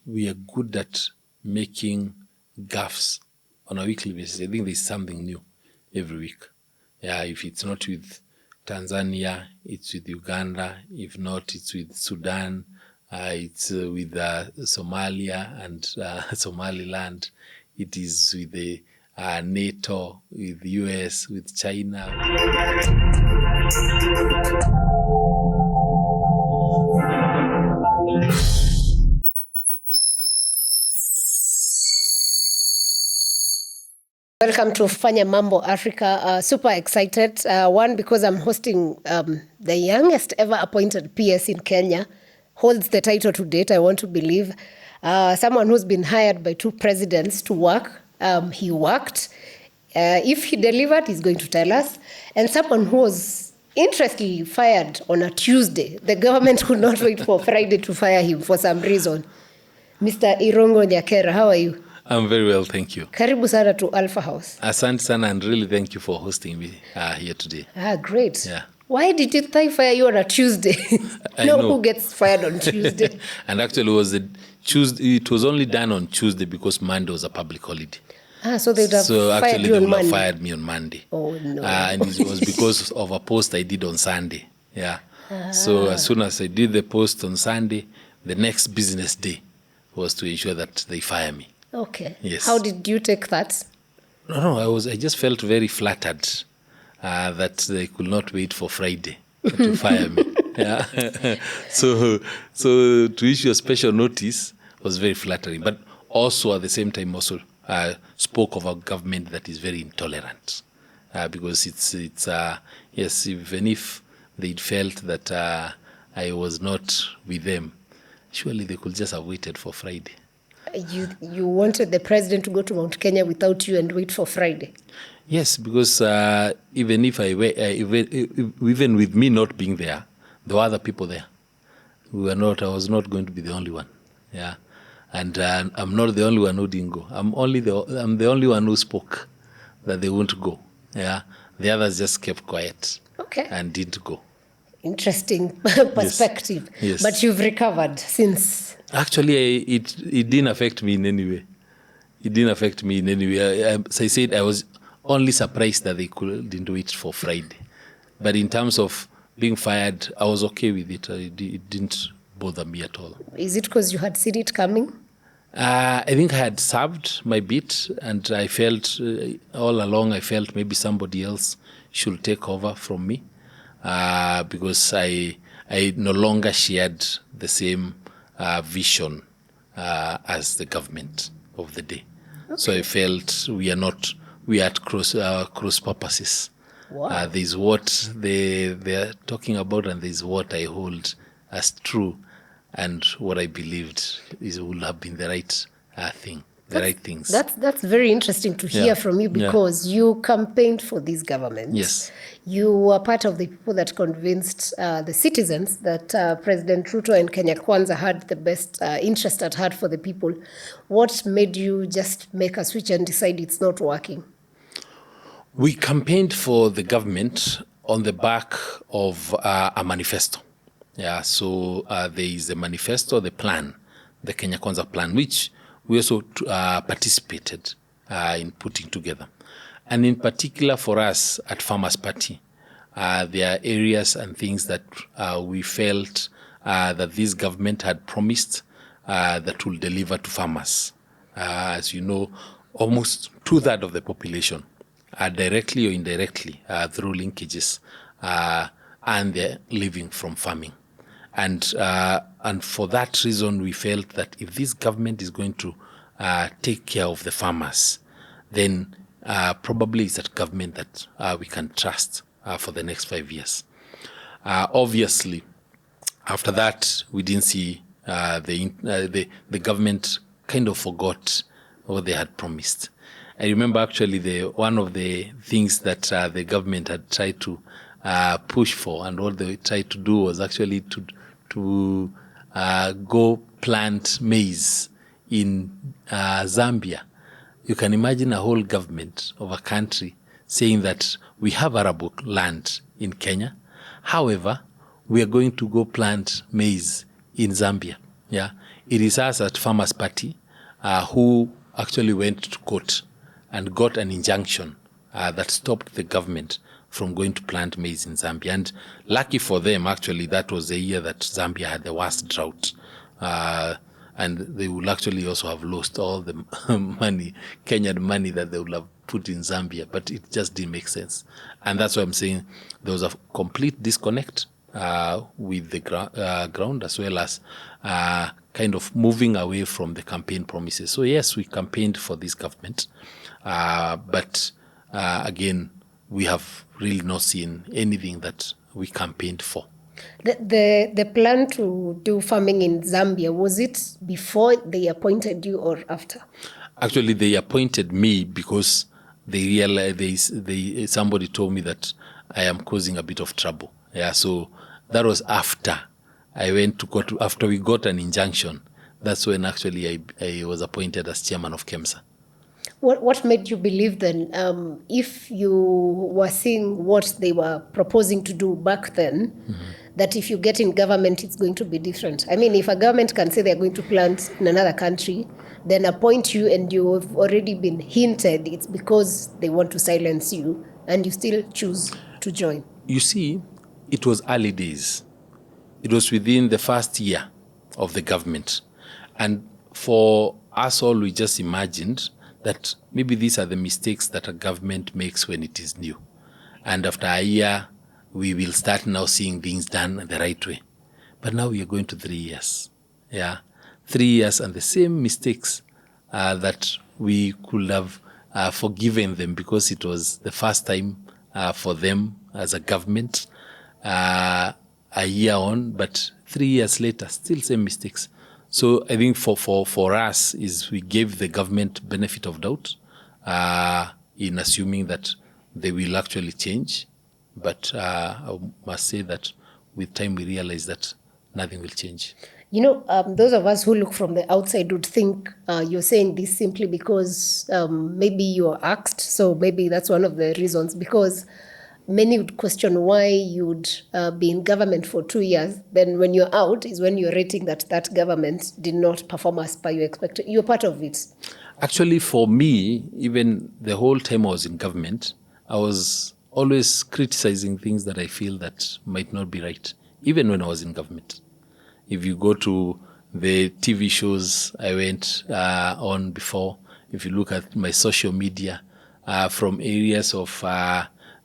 we are good at making gaffes on a weekly basis. I think there's something new every week. Yeah, if it's not with Tanzania, it's with Uganda. If not, it's with Sudan. It's with Somalia and Somaliland. It is with the NATO, with the US, with China. Welcome to Fanya Mambo Africa. Super excited. One, because I'm hosting the youngest ever appointed PS in Kenya. Holds the title to date, I want to believe. Someone who's been hired by 2 presidents to work. He worked. If he delivered, he's going to tell us. And someone who was interestingly fired on a Tuesday. The government could not wait for Friday to fire him for some reason. Mr. Irungu Nyakera, how are you? I'm very well, thank you. Karibu sana to Alfa House. Asante sana, and really thank you for hosting me here today. Great. Yeah. Why did they fire you on a Tuesday? Who gets fired on Tuesday? And actually, it was only done on Tuesday because Monday was a public holiday. So they would have fired you on Monday. Have fired me on Monday. Oh, no. And it was because of a post I did on Sunday. Yeah. So as soon as I did the post on Sunday, the next business day was to ensure that they fire me. Okay. Yes. How did you take that? No, I just felt very flattered that they could not wait for Friday to fire me. Yeah. So to issue a special notice was very flattering, but also at the same time also spoke of a government that is very intolerant, because it's yes, even if they felt that I was not with them, surely they could just have waited for Friday. You wanted the president to go to Mount Kenya without you and wait for Friday? Yes, because even with me not being there were other people there. I was not going to be the only one. Yeah, and I'm not the only one who didn't go. I'm the only one who spoke that they won't go. Yeah, the others just kept quiet. Okay. And didn't go. Interesting perspective. Yes. But you've recovered since. Actually, it didn't affect me in any way. It didn't affect me in any way. As I said, I was only surprised that they couldn't wait for Friday. But in terms of being fired, I was okay with it. It didn't bother me at all. Is it because you had seen it coming? I think I had served my bit, and I felt all along, maybe somebody else should take over from me, because I no longer shared the same vision as the government of the day. Okay. So I felt we are at cross purposes. Wow. There's what they are talking about, and there's what I hold as true, and what I believed would have been the right thing. Right things. That's very interesting to hear from you, because you campaigned for these governments. Yes. You were part of the people that convinced the citizens that President Ruto and Kenya Kwanza had the best interest at heart for the people. What made you just make a switch and decide it's not working? We campaigned for the government on the back of a manifesto. Yeah, so there is a manifesto, the plan, the Kenya Kwanza plan, which we also participated in putting together. And in particular for us at Farmers Party, there are areas and things that we felt that this government had promised that will deliver to farmers. As you know, almost 2/3 of the population, directly or indirectly, through linkages, earn their living from farming. And for that reason, we felt that if this government is going to take care of the farmers, then probably it's a government that we can trust for the next 5 years. Obviously, after that, we didn't see the government kind of forgot what they had promised. I remember actually one of the things that the government had tried to push for, and what they tried to do was actually to go plant maize in Zambia. You can imagine a whole government of a country saying that we have arable land in Kenya. However, we are going to go plant maize in Zambia. Yeah, it is us at Farmers Party who actually went to court and got an injunction that stopped the government from going to plant maize in Zambia. And lucky for them, actually, that was the year that Zambia had the worst drought. And they will actually also have lost all the money, Kenyan money that they would have put in Zambia, but it just didn't make sense. And that's why I'm saying there was a complete disconnect with the ground, as well as kind of moving away from the campaign promises. So yes, we campaigned for this government, but again, we have really not seen anything that we campaigned for. The plan to do farming in Zambia, was it before they appointed you or after? Actually, they appointed me because they realized somebody told me that I am causing a bit of trouble. Yeah, so that was after I went to court. After we got an injunction, that's when actually I was appointed as chairman of KEMSA. What made you believe then, if you were seeing what they were proposing to do back then, that if you get in government, it's going to be different? I mean, if a government can say they're going to plant in another country, then appoint you, and you've already been hinted it's because they want to silence you, and you still choose to join. You see, it was early days. It was within the first year of the government. And for us all, we just imagined that maybe these are the mistakes that a government makes when it is new. And after a year, we will start now seeing things done the right way. But now we are going to 3 years. Yeah, 3 years and the same mistakes that we could have forgiven them because it was the first time for them as a government a year on, but 3 years later, still same mistakes. So I think for us is we gave the government benefit of doubt in assuming that they will actually change. But I must say that with time we realize that nothing will change. You know, those of us who look from the outside would think you're saying this simply because maybe you're asked. So maybe that's one of the reasons, because many would question why you'd be in government for 2 years. Then when you're out is when you're rating that government did not perform as per you expected. You're part of it. Actually, for me, even the whole time I was in government, I was always criticizing things that I feel that might not be right, even when I was in government. If you go to the TV shows I went on before, if you look at my social media, from areas of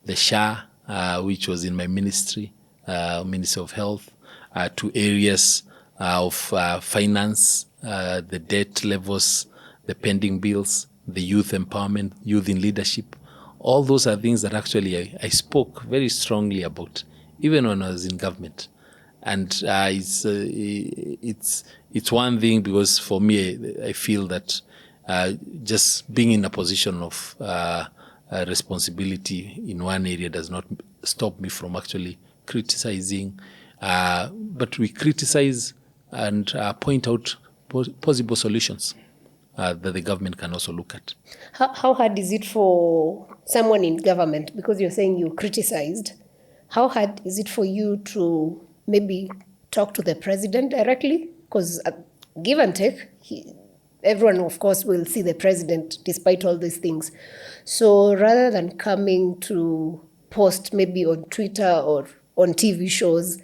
the SHA, which was in my ministry, Ministry of Health, to areas of finance, the debt levels, the pending bills, the youth empowerment, youth in leadership. All those are things that actually I spoke very strongly about, even when I was in government. And it's one thing, because for me, I feel that just being in a position of responsibility in one area does not stop me from actually criticizing. But we criticize and point out possible solutions that the government can also look at. How hard is it for someone in government, because you're saying you criticized, how hard is it for you to maybe talk to the president directly? Because give and take, everyone, of course, will see the president despite all these things. So rather than coming to post maybe on Twitter or on TV shows,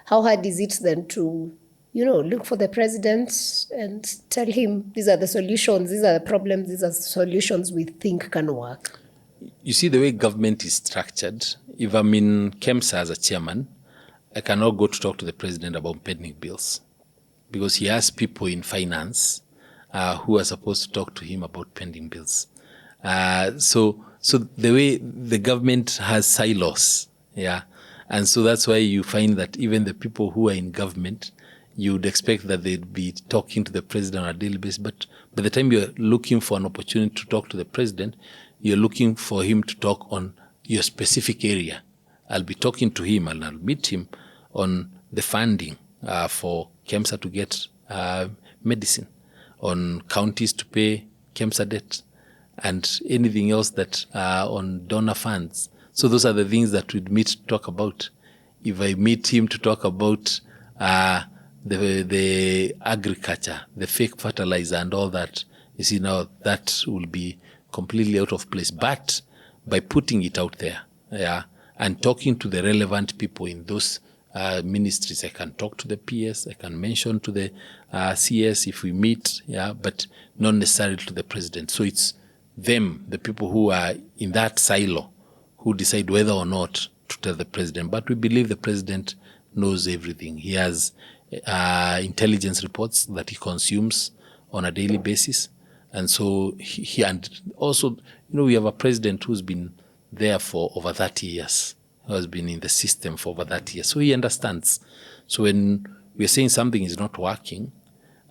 how hard is it then to, look for the president and tell him these are the solutions, these are the problems, these are solutions we think can work? You see, the way government is structured, if I'm in KEMSA as a chairman, I cannot go to talk to the president about pending bills, because he has people in finance who are supposed to talk to him about pending bills. So the way the government has silos, yeah, and so that's why you find that even the people who are in government, you would expect that they'd be talking to the president on a daily basis, but by the time you're looking for an opportunity to talk to the president, you're looking for him to talk on your specific area. I'll be talking to him and I'll meet him on the funding for KEMSA to get medicine, on counties to pay KEMSA debt, and anything else that on donor funds. So those are the things that we'd meet to talk about. If I meet him to talk about the agriculture, the fake fertilizer and all that, you see now that will be completely out of place. But by putting it out there, and talking to the relevant people in those ministries, I can talk to the PS, I can mention to the CS if we meet, but not necessarily to the president. So it's them, the people who are in that silo, who decide whether or not to tell the president. But we believe the president knows everything. He has intelligence reports that he consumes on a daily basis. And so he and also, we have a president who's been there for over 30 years, who has been in the system for over 30 years. So he understands. So when we're saying something is not working,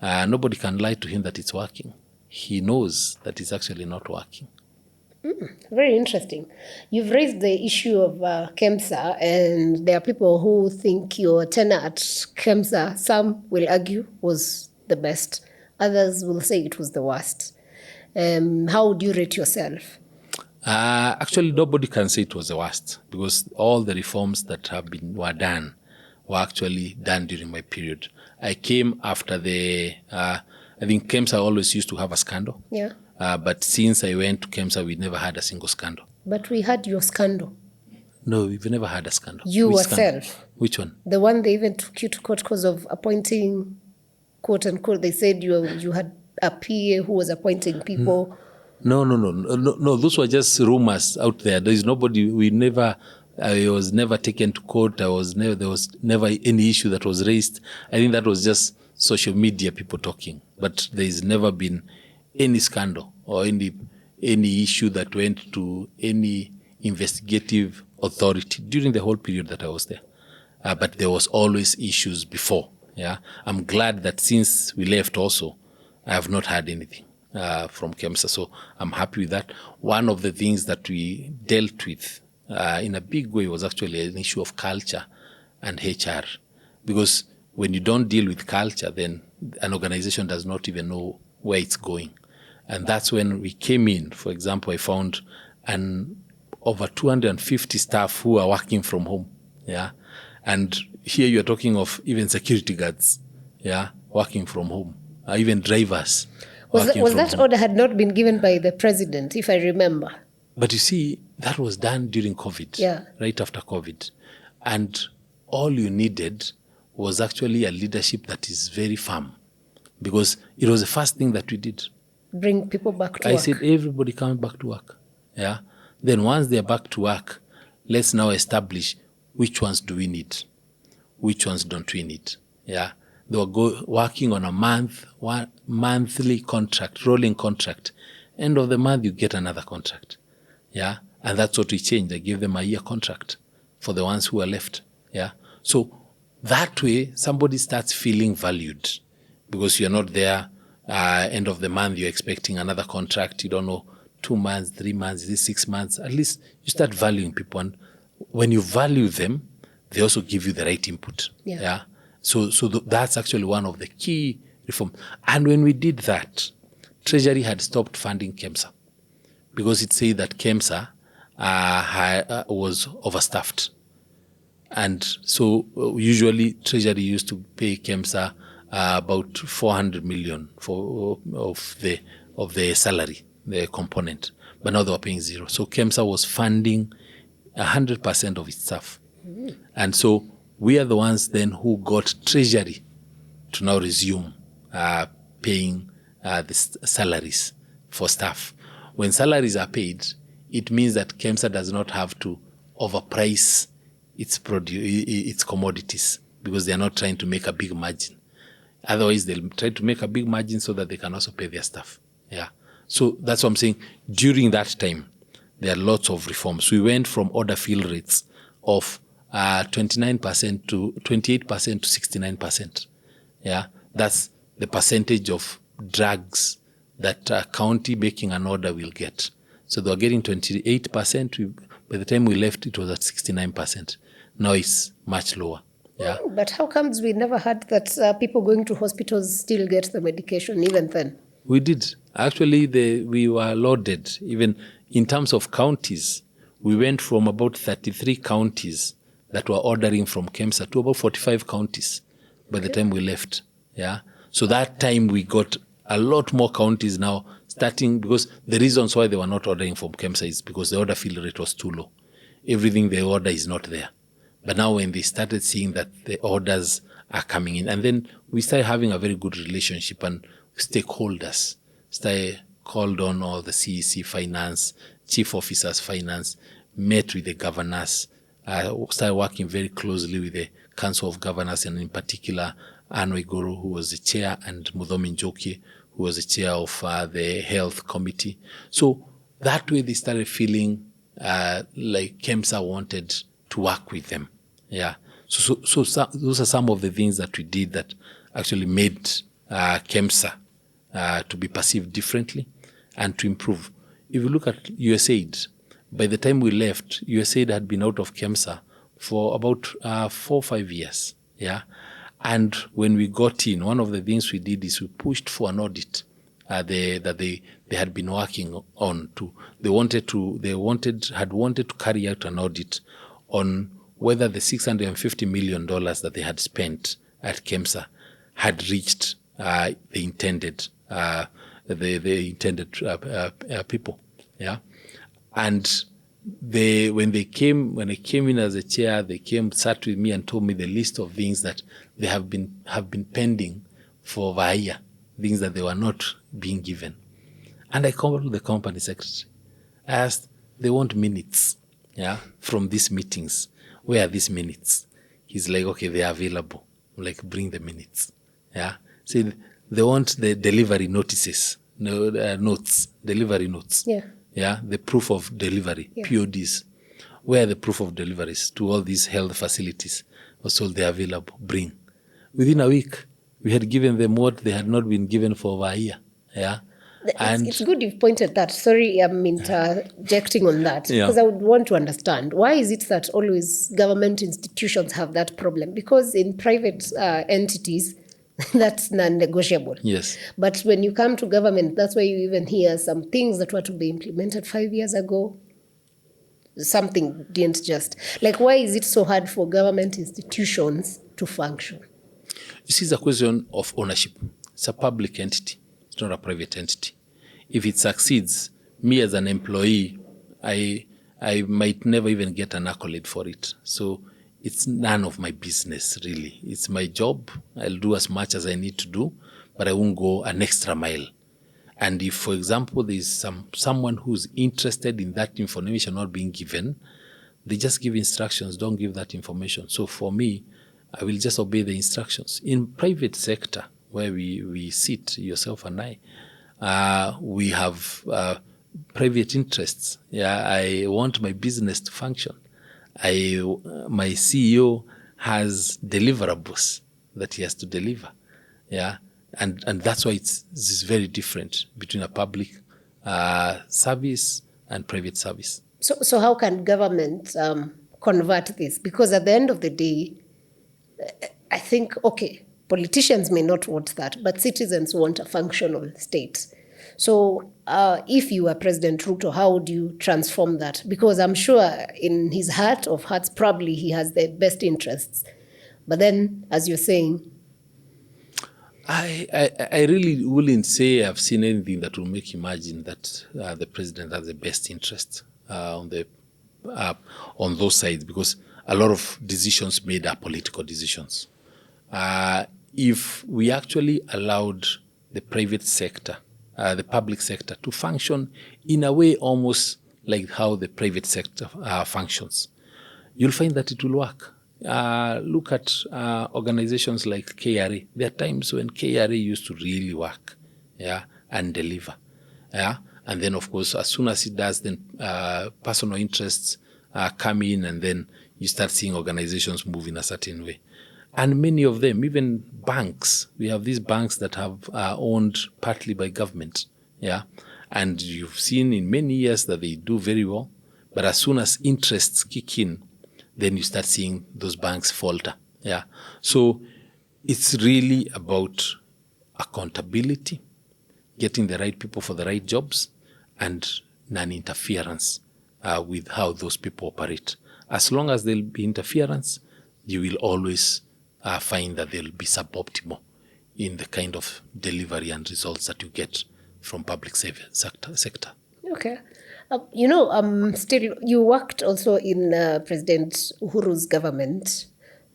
nobody can lie to him that it's working. He knows that it's actually not working. Very interesting. You've raised the issue of KEMSA, and there are people who think your tenure at KEMSA, some will argue, was the best. Others will say it was the worst. How would you rate yourself? Actually, nobody can say it was the worst, because all the reforms that were done were actually done during my period. I came after I think KEMSA always used to have a scandal. Yeah. But since I went to KEMSA, we never had a single scandal. But we had your scandal. No, we've never had a scandal. You Which yourself. Scandal? Which one? The one they even took you to court because of appointing, quote unquote, they said you had a PA who was appointing people. No. Those were just rumors out there. There is nobody. I was never taken to court. There was never any issue that was raised. I think that was just social media people talking. But there has never been any scandal or any issue that went to any investigative authority during the whole period that I was there. But there was always issues before. Yeah, I'm glad that since we left also, I have not had anything from KEMSA. So I'm happy with that. One of the things that we dealt with in a big way was actually an issue of culture and HR. Because when you don't deal with culture, then an organization does not even know where it's going. And that's when we came in. For example, I found over 250 staff who are working from home. Yeah. And here you're talking of even security guards, working from home, even drivers. Was that order had not been given by the president, if I remember? But you see, that was done during COVID, right after COVID. And all you needed was actually a leadership that is very firm, because it was the first thing that we did. Bring people back to work. I said, everybody come back to work. Yeah. Then once they're back to work, let's now establish which ones do we need, which ones don't we need. Yeah. They were working on a monthly contract, rolling contract. End of the month, you get another contract. Yeah. And that's what we changed. I gave them a year contract for the ones who are left. Yeah. So that way, somebody starts feeling valued, because you're not there. End of the month, you're expecting another contract. You don't know, 2 months, 3 months, is it 6 months? At least you start valuing people. And when you value them, they also give you the right input. Yeah. So that's actually one of the key reforms. And when we did that, Treasury had stopped funding KEMSA, because it said that KEMSA was overstaffed. And so usually Treasury used to pay KEMSA about 400 million of the salary, the component, but now they were paying zero. So KEMSA was funding 100% of its staff. And so we are the ones then who got Treasury to now resume paying the salaries for staff. When salaries are paid, it means that KEMSA does not have to overprice its commodities, because they are not trying to make a big margin. Otherwise, they'll try to make a big margin so that they can also pay their staff. Yeah. So that's what I'm saying. During that time, there are lots of reforms. We went from order fill rates of 29% to 28% to 69%. Yeah. That's the percentage of drugs that a county making an order will get. So they were getting 28%. By the time we left, it was at 69%. Now it's much lower. Yeah. But how comes we never had that people going to hospitals still get the medication even then? We did. Actually, we were loaded. Even in terms of counties, we went from about 33 counties that were ordering from KEMSA to about 45 counties by the time we left. Yeah. So that time we got a lot more counties now starting, because the reasons why they were not ordering from KEMSA is because the order fill rate was too low. Everything they order is not there. But now when they started seeing that the orders are coming in, and then we started having a very good relationship, and stakeholders started called on all the CEC finance, chief officers finance, met with the governors, started working very closely with the Council of Governors, and in particular, Anne Waiguru, who was the chair, and Muthomi Njoki, who was the chair of the health committee. So that way they started feeling like KEMSA wanted to work with them. Yeah. So those are some of the things that we did that actually made KEMSA to be perceived differently and to improve. If you look at USAID, by the time we left, USAID had been out of KEMSA for about 4 or 5 years. Yeah. And when we got in, one of the things we did is we pushed for an audit that they had been working on. They had wanted to carry out an audit on whether the $650 million that they had spent at KEMSA had reached the intended people. Yeah. And when I came in as a chair, they sat with me and told me the list of things that they have been pending for over a year, things that they were not being given. And I called the company secretary. I asked, they want minutes, yeah, from these meetings. Where are these minutes? He's like, okay, they are available. I'm like, bring the minutes. Yeah. So they want the delivery notices, delivery notes. Yeah. Yeah, the proof of delivery, yeah. PODs. Where are the proof of deliveries to all these health facilities? Was told they're available. Bring. Within a week, we had given them what they had not been given for over a year. Yeah. It's good you've pointed that. Sorry, I'm interjecting on that, because I would want to understand, why is it that always government institutions have that problem? Because in private entities, that's non-negotiable. Yes. But when you come to government, that's why you even hear some things that were to be implemented 5 years ago. Something didn't just. Like, why is it so hard for government institutions to function? This is a question of ownership. It's a public entity. It's not a private entity. If it succeeds, me as an employee, I might never even get an accolade for it. So it's none of my business, really. It's my job. I'll do as much as I need to do, but I won't go an extra mile. And if, for example, there's someone who's interested in that information not being given, they just give instructions, don't give that information. So for me, I will just obey the instructions. In private sector, where we sit, yourself and I, we have private interests. Yeah, I want my business to function. My CEO has deliverables that he has to deliver. Yeah, and that's why it's very different between a public service and private service. So how can government convert this? Because at the end of the day, I think, okay, politicians may not want that, but citizens want a functional state. So if you are President Ruto, how would you transform that? Because I'm sure in his heart of hearts, probably he has the best interests. But then, as you're saying... I really wouldn't say I've seen anything that will make him imagine that the president has the best interest on those sides, because a lot of decisions made are political decisions. If we actually allowed the private sector, the public sector, to function in a way almost like how the private sector functions, you'll find that it will work. Look at organizations like KRA. There are times when KRA used to really work, yeah, and deliver, yeah. And then, of course, as soon as it does, then personal interests come in, and then you start seeing organizations move in a certain way. And many of them, even banks, we have these banks that have owned partly by government, yeah. And you've seen in many years that they do very well, but as soon as interests kick in, then you start seeing those banks falter, yeah. So it's really about accountability, getting the right people for the right jobs, and non-interference with how those people operate. As long as there'll be interference, you will always find that they'll be suboptimal in the kind of delivery and results that you get from public sector. Okay. Still, you worked also in President Uhuru's government,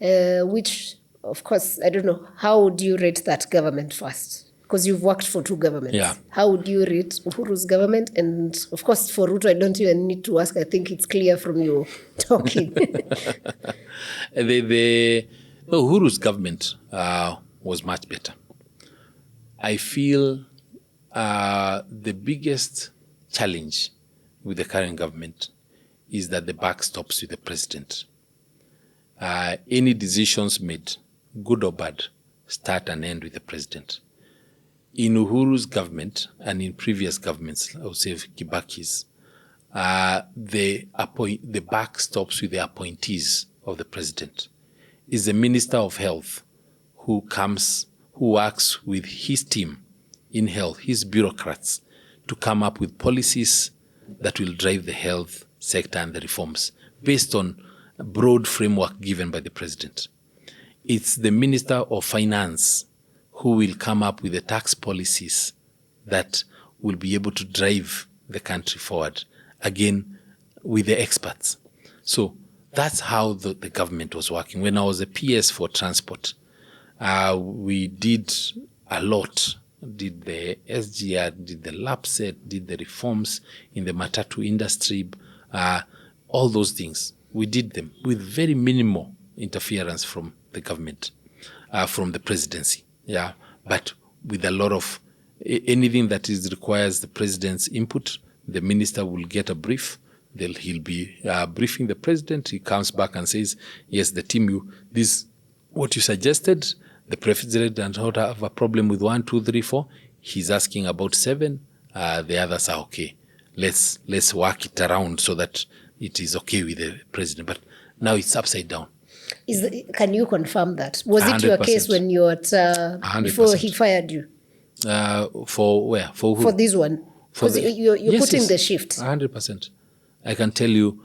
which, of course, I don't know, how would you rate that government first? Because you've worked for two governments. Yeah. How would you rate Uhuru's government? And, of course, for Ruto, I don't even need to ask. I think it's clear from you talking. Uhuru's government was much better. I feel the biggest challenge with the current government is that the buck stops with the president. Any decisions made, good or bad, start and end with the president. In Uhuru's government and in previous governments, I would say Kibaki's, the buck stops with the appointees of the president. It's the Minister of Health who works with his team in health, his bureaucrats, to come up with policies that will drive the health sector and the reforms based on a broad framework given by the president. It's the Minister of Finance who will come up with the tax policies that will be able to drive the country forward, again, with the experts. So that's how the government was working. When I was a PS for transport, we did a lot. Did the SGR, did the Lapsset, did the reforms in the matatu industry, all those things. We did them with very minimal interference from the government, from the presidency. Yeah, but with a lot of anything that requires the president's input, the minister will get a brief. He'll be briefing the president. He comes back and says, yes, the team, this what you suggested, the president does not have a problem with 1, 2, 3, 4. He's asking about 7. The others are okay. Let's work it around so that it is okay with the president. But now it's upside down. Can you confirm that? Was 100%. It your case when you were before he fired you? For where? For who? For this one. Because you're putting the shift. 100%. I can tell you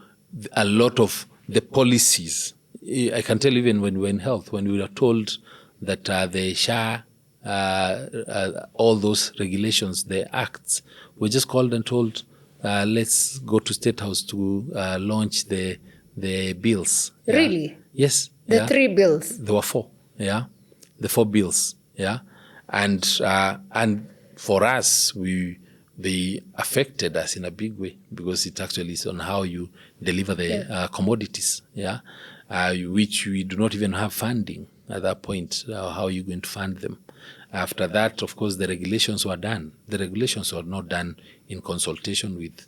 a lot of the policies. I can tell even when we were in health, when we were told that the SHA, all those regulations, the acts, were just called and told, let's go to State House to launch the bills. Yeah. Really? Yes. The 3 bills? There were 4, yeah. The 4 bills, yeah. And for us, they affected us in a big way because it actually is on how you deliver the commodities, yeah, which we do not even have funding at that point. How are you going to fund them? After that, of course, the regulations were done. The regulations were not done in consultation with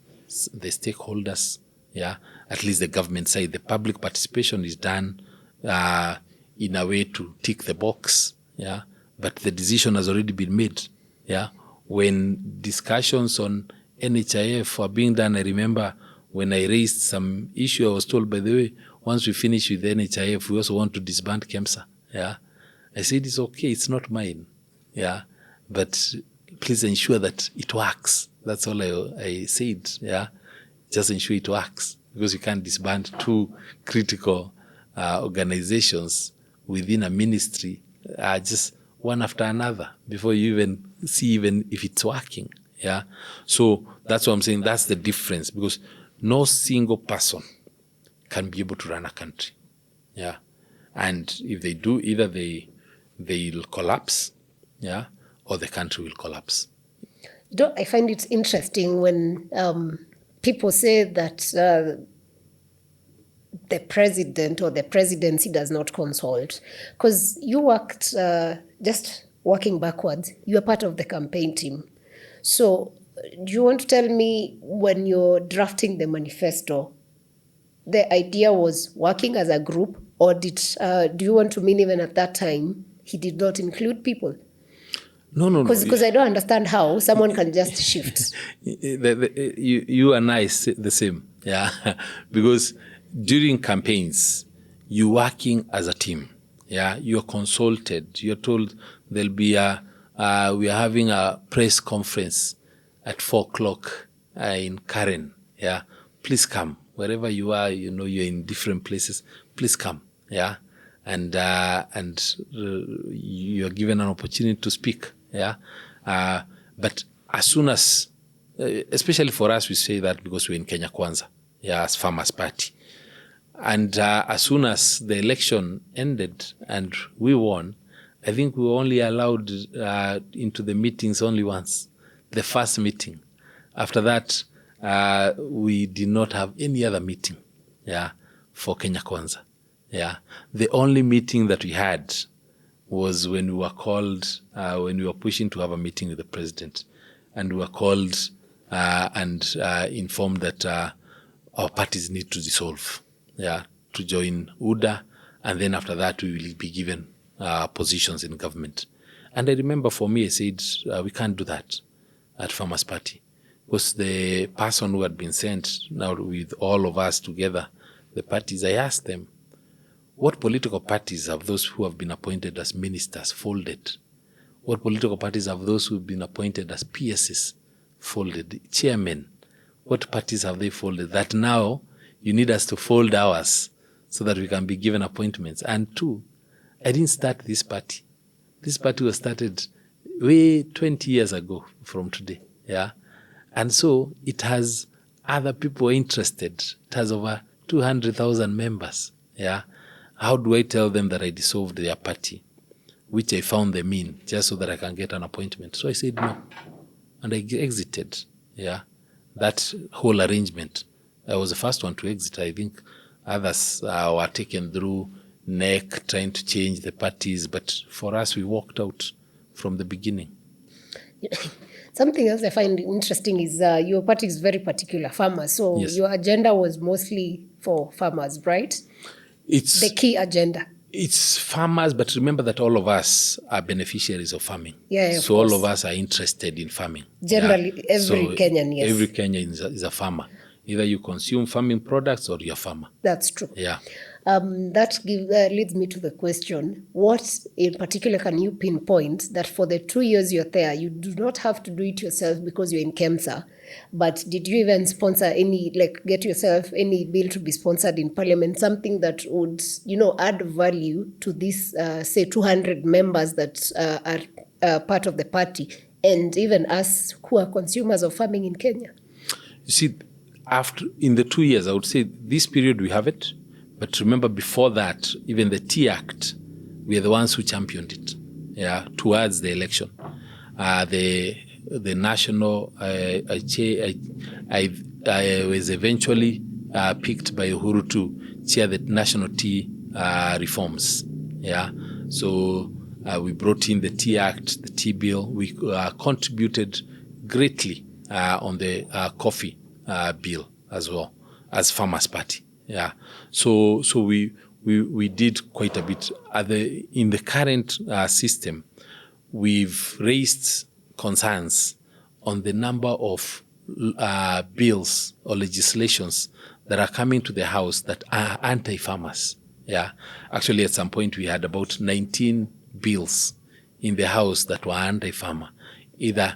the stakeholders, yeah. At least the government side, the public participation is done in a way to tick the box, yeah. But the decision has already been made, yeah. When discussions on NHIF were being done, I remember when I raised some issue, I was told, by the way, once we finish with the NHIF, we also want to disband KEMSA, yeah. I said, it's okay, it's not mine, yeah. But please ensure that it works. That's all I said, yeah. Just ensure it works, because you can't disband 2 critical organizations within a ministry, just one after another, before you even see if it's working, yeah. So that's what I'm saying. That's the difference, because no single person can be able to run a country, yeah. And if they do, either they'll collapse, yeah, or the country will collapse. I find it interesting when people say that the president or the presidency does not consult, because you worked, just working backwards, you are part of the campaign team. So do you want to tell me, when you're drafting the manifesto, the idea was working as a group, or do you want to mean even at that time he did not include people? No. Because I don't understand how someone can just shift. You and I say the same, yeah. Because during campaigns, you're working as a team, yeah. You're consulted. You're told there'll be we are having a press conference at 4:00 in Karen, yeah. Please come. Wherever you are, you're in different places. Please come, yeah. and you are given an opportunity to speak. Yeah, but as soon as, especially for us, we say that because we're in Kenya Kwanza, yeah, as Farmers Party, and as soon as the election ended and we won, I think we were only allowed into the meetings only once, the first meeting. After that, we did not have any other meeting, yeah, for Kenya Kwanza. Yeah, the only meeting that we had was when we were called, when we were pushing to have a meeting with the president, and we were called and informed that our parties need to dissolve, yeah, to join UDA, and then after that we will be given positions in government. And I remember for me, I said, we can't do that at Farmers Party, because the person who had been sent now with all of us together, the parties, I asked them, what political parties have those who have been appointed as ministers folded? What political parties have those who have been appointed as PSs folded? Chairmen, what parties have they folded? That now you need us to fold ours so that we can be given appointments. And two, I didn't start this party. This party was started way 20 years ago from today. Yeah. And so it has other people interested. It has over 200,000 members. Yeah. How do I tell them that I dissolved their party, which I found them in, just so that I can get an appointment? So I said no. And I exited. Yeah. That whole arrangement. I was the first one to exit. I think others were taken through NEC trying to change the parties. But for us, we walked out from the beginning. Something else I find interesting is your party is very particular, farmers. So Yes. your agenda was mostly for farmers, right? It's The key agenda. It's farmers, but remember that all of us are beneficiaries of farming. Yeah, of so course. all of us are interested in farming. Generally, every Kenyan, yes. Every Kenyan is a farmer. Either you consume farming products or you're a farmer. That's true. Yeah. That leads me to the question, what in particular can you pinpoint that for the 2 years you're there, you do not have to do it yourself because you're in KEMSA, but did you even sponsor any, get yourself any bill to be sponsored in parliament, something that would, add value to this, say, 200 members that are part of the party, and even us who are consumers of farming in Kenya? You see, in the 2 years, I would say this period we have it. But remember, before that, even the Tea Act, we are the ones who championed it, yeah, towards the election. The national, I was eventually picked by Uhuru to chair the national tea reforms, yeah. So we brought in the Tea Act, the tea bill. We contributed greatly on the coffee bill as well as Farmers Party. Yeah, so we did quite a bit. In the current system, we've raised concerns on the number of bills or legislations that are coming to the House that are anti-farmers. Yeah, actually, at some point we had about 19 bills in the House that were anti-farmer, either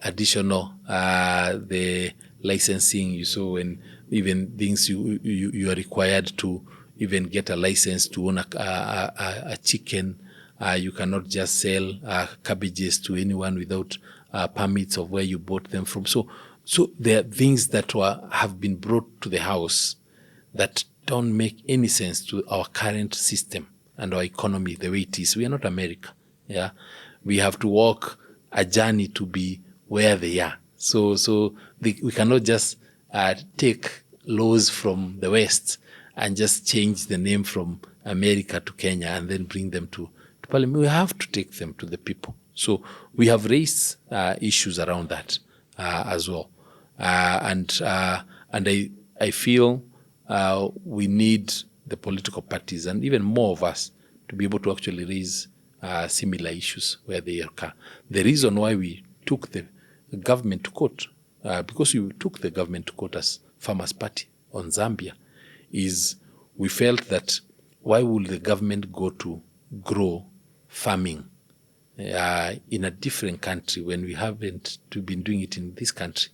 additional the licensing you saw, and even things you are required to even get a license to own a chicken. You cannot just sell cabbages to anyone without permits of where you bought them from. So there are things that have been brought to the House that don't make any sense to our current system and our economy the way it is. We are not America. Yeah, we have to walk a journey to be where they are. So we cannot just take laws from the West and just change the name from America to Kenya and then bring them to Parliament. We have to take them to the people. So we have raised issues around that as well. And I feel we need the political parties and even more of us to be able to actually raise similar issues where they occur. The reason why we took the government to court, because we took the government to court as Farmers Party on Zambia, is we felt that why would the government go to grow farming in a different country when we haven't been doing it in this country?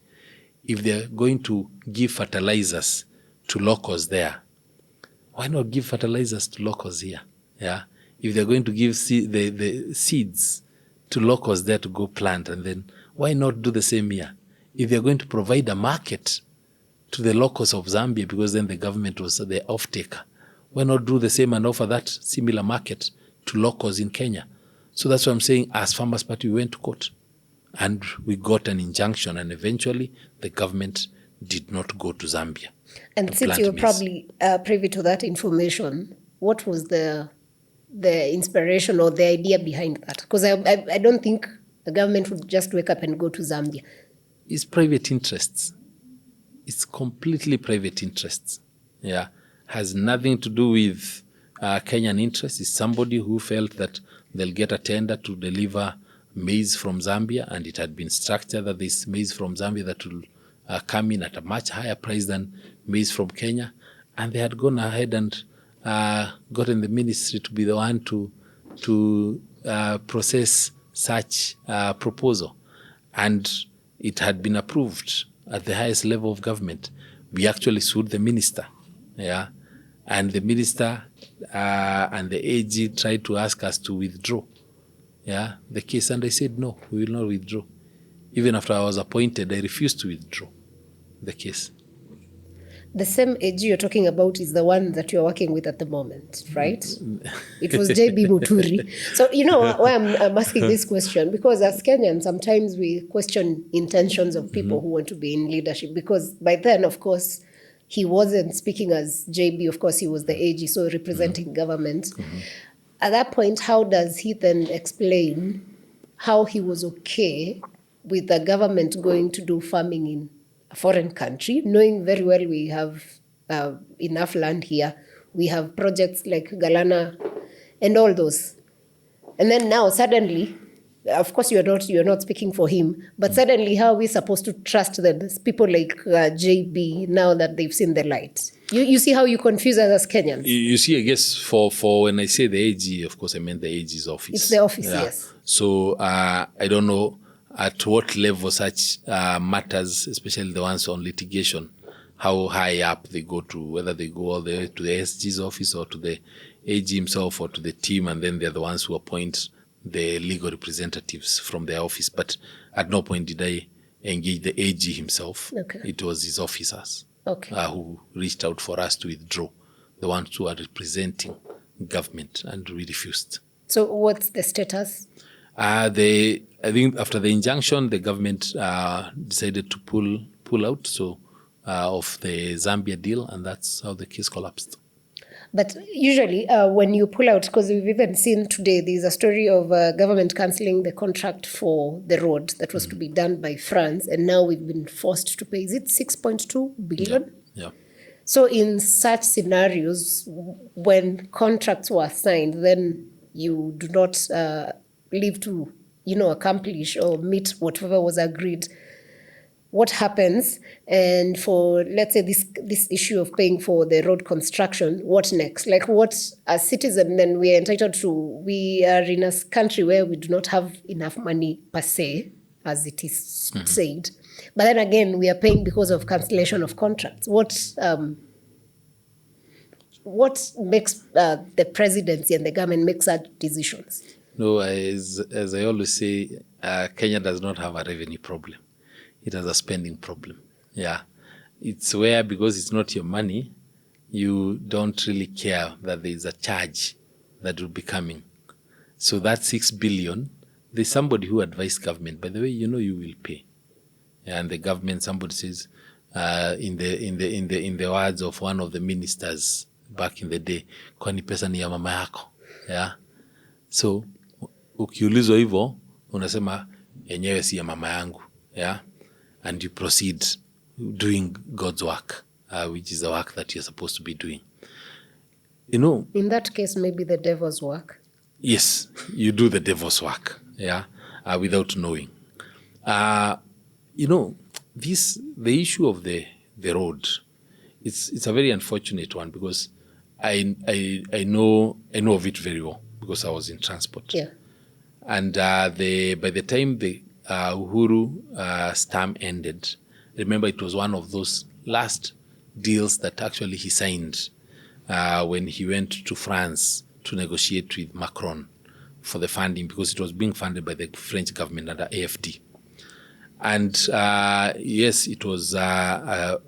If they're going to give fertilizers to locals there, why not give fertilizers to locals here? Yeah, if they're going to give the seeds to locals there to go plant, and then why not do the same here? If they're going to provide a market to the locals of Zambia, because then the government was the off-taker, why not do the same and offer that similar market to locals in Kenya? So that's what I'm saying. As Farmers Party, we went to court and we got an injunction, and eventually the government did not go to Zambia. And since you were probably privy to that information, what was the inspiration or the idea behind that? Because I don't think the government would just wake up and go to Zambia. It's private interests. It's completely private interests. Yeah, has nothing to do with Kenyan interests. It's somebody who felt that they'll get a tender to deliver maize from Zambia, and it had been structured that this maize from Zambia that will come in at a much higher price than maize from Kenya, and they had gone ahead and gotten the ministry to be the one to process such proposal, and it had been approved at the highest level of government. We actually sued the minister, yeah, and the minister and the AG tried to ask us to withdraw, yeah, the case, and I said no, we will not withdraw. Even after I was appointed, I refused to withdraw the case. The same AG you're talking about is the one that you're working with at the moment, right? It was JB Muturi. So, you know why I'm asking this question? Because as Kenyans, sometimes we question intentions of people who want to be in leadership. Because by then, of course, he wasn't speaking as JB. Of course, he was the AG, so representing government. At that point, how does he then explain how he was okay with the government going to do farming in a foreign country, knowing very well we have enough land here, we have projects like Galana and all those, and then now suddenly, of course you're not speaking for him, but suddenly how are we supposed to trust them? People like JB, now that they've seen the light? You see how you confuse us as Kenyans. You see, I guess for when I say the AG, of course I meant the AG's office. It's the office, yeah. Yes. So I don't know at what level such matters, especially the ones on litigation, how high up they go to, whether they go all the way to the SG's office or to the AG himself or to the team, and then they're the ones who appoint the legal representatives from their office. But at no point did I engage the AG himself. Okay. It was his officers who reached out for us to withdraw, the ones who are representing government, and we refused. So what's the status? I think after the injunction, the government decided to pull out of the Zambia deal, and that's how the case collapsed. But usually when you pull out, because we've even seen today, there's a story of government cancelling the contract for the road that was to be done by France, and now we've been forced to pay, is it 6.2 billion? Yeah. So in such scenarios, when contracts were signed, then you do not live to, accomplish or meet whatever was agreed. What happens? And for, let's say, this issue of paying for the road construction, what next? Like, what, as citizen, then we are entitled to? We are in a country where we do not have enough money per se, as it is said. But then again, we are paying because of cancellation of contracts. What makes the presidency and the government make such decisions? No, as I always say, Kenya does not have a revenue problem. It has a spending problem. Yeah. It's where, because it's not your money, you don't really care that there is a charge that will be coming. So that 6 billion, there's somebody who advised government, by the way, you will pay. Yeah, and the government, somebody says, in the words of one of the ministers back in the day, kwani pesa ni ya mama yako. Yeah. So ukiulizwa hivyo, unasema yenyewe si ya mama yangu. Yeah. And you proceed doing God's work, which is the work that you're supposed to be doing. In that case, maybe the devil's work. Yes, you do the devil's work, yeah, without knowing. The issue of the road, it's a very unfortunate one, because I know of it very well, because I was in transport. Yeah. And by the time the Uhuru term ended, remember it was one of those last deals that actually he signed when he went to France to negotiate with Macron for the funding, because it was being funded by the French government under AFD. And yes, it was a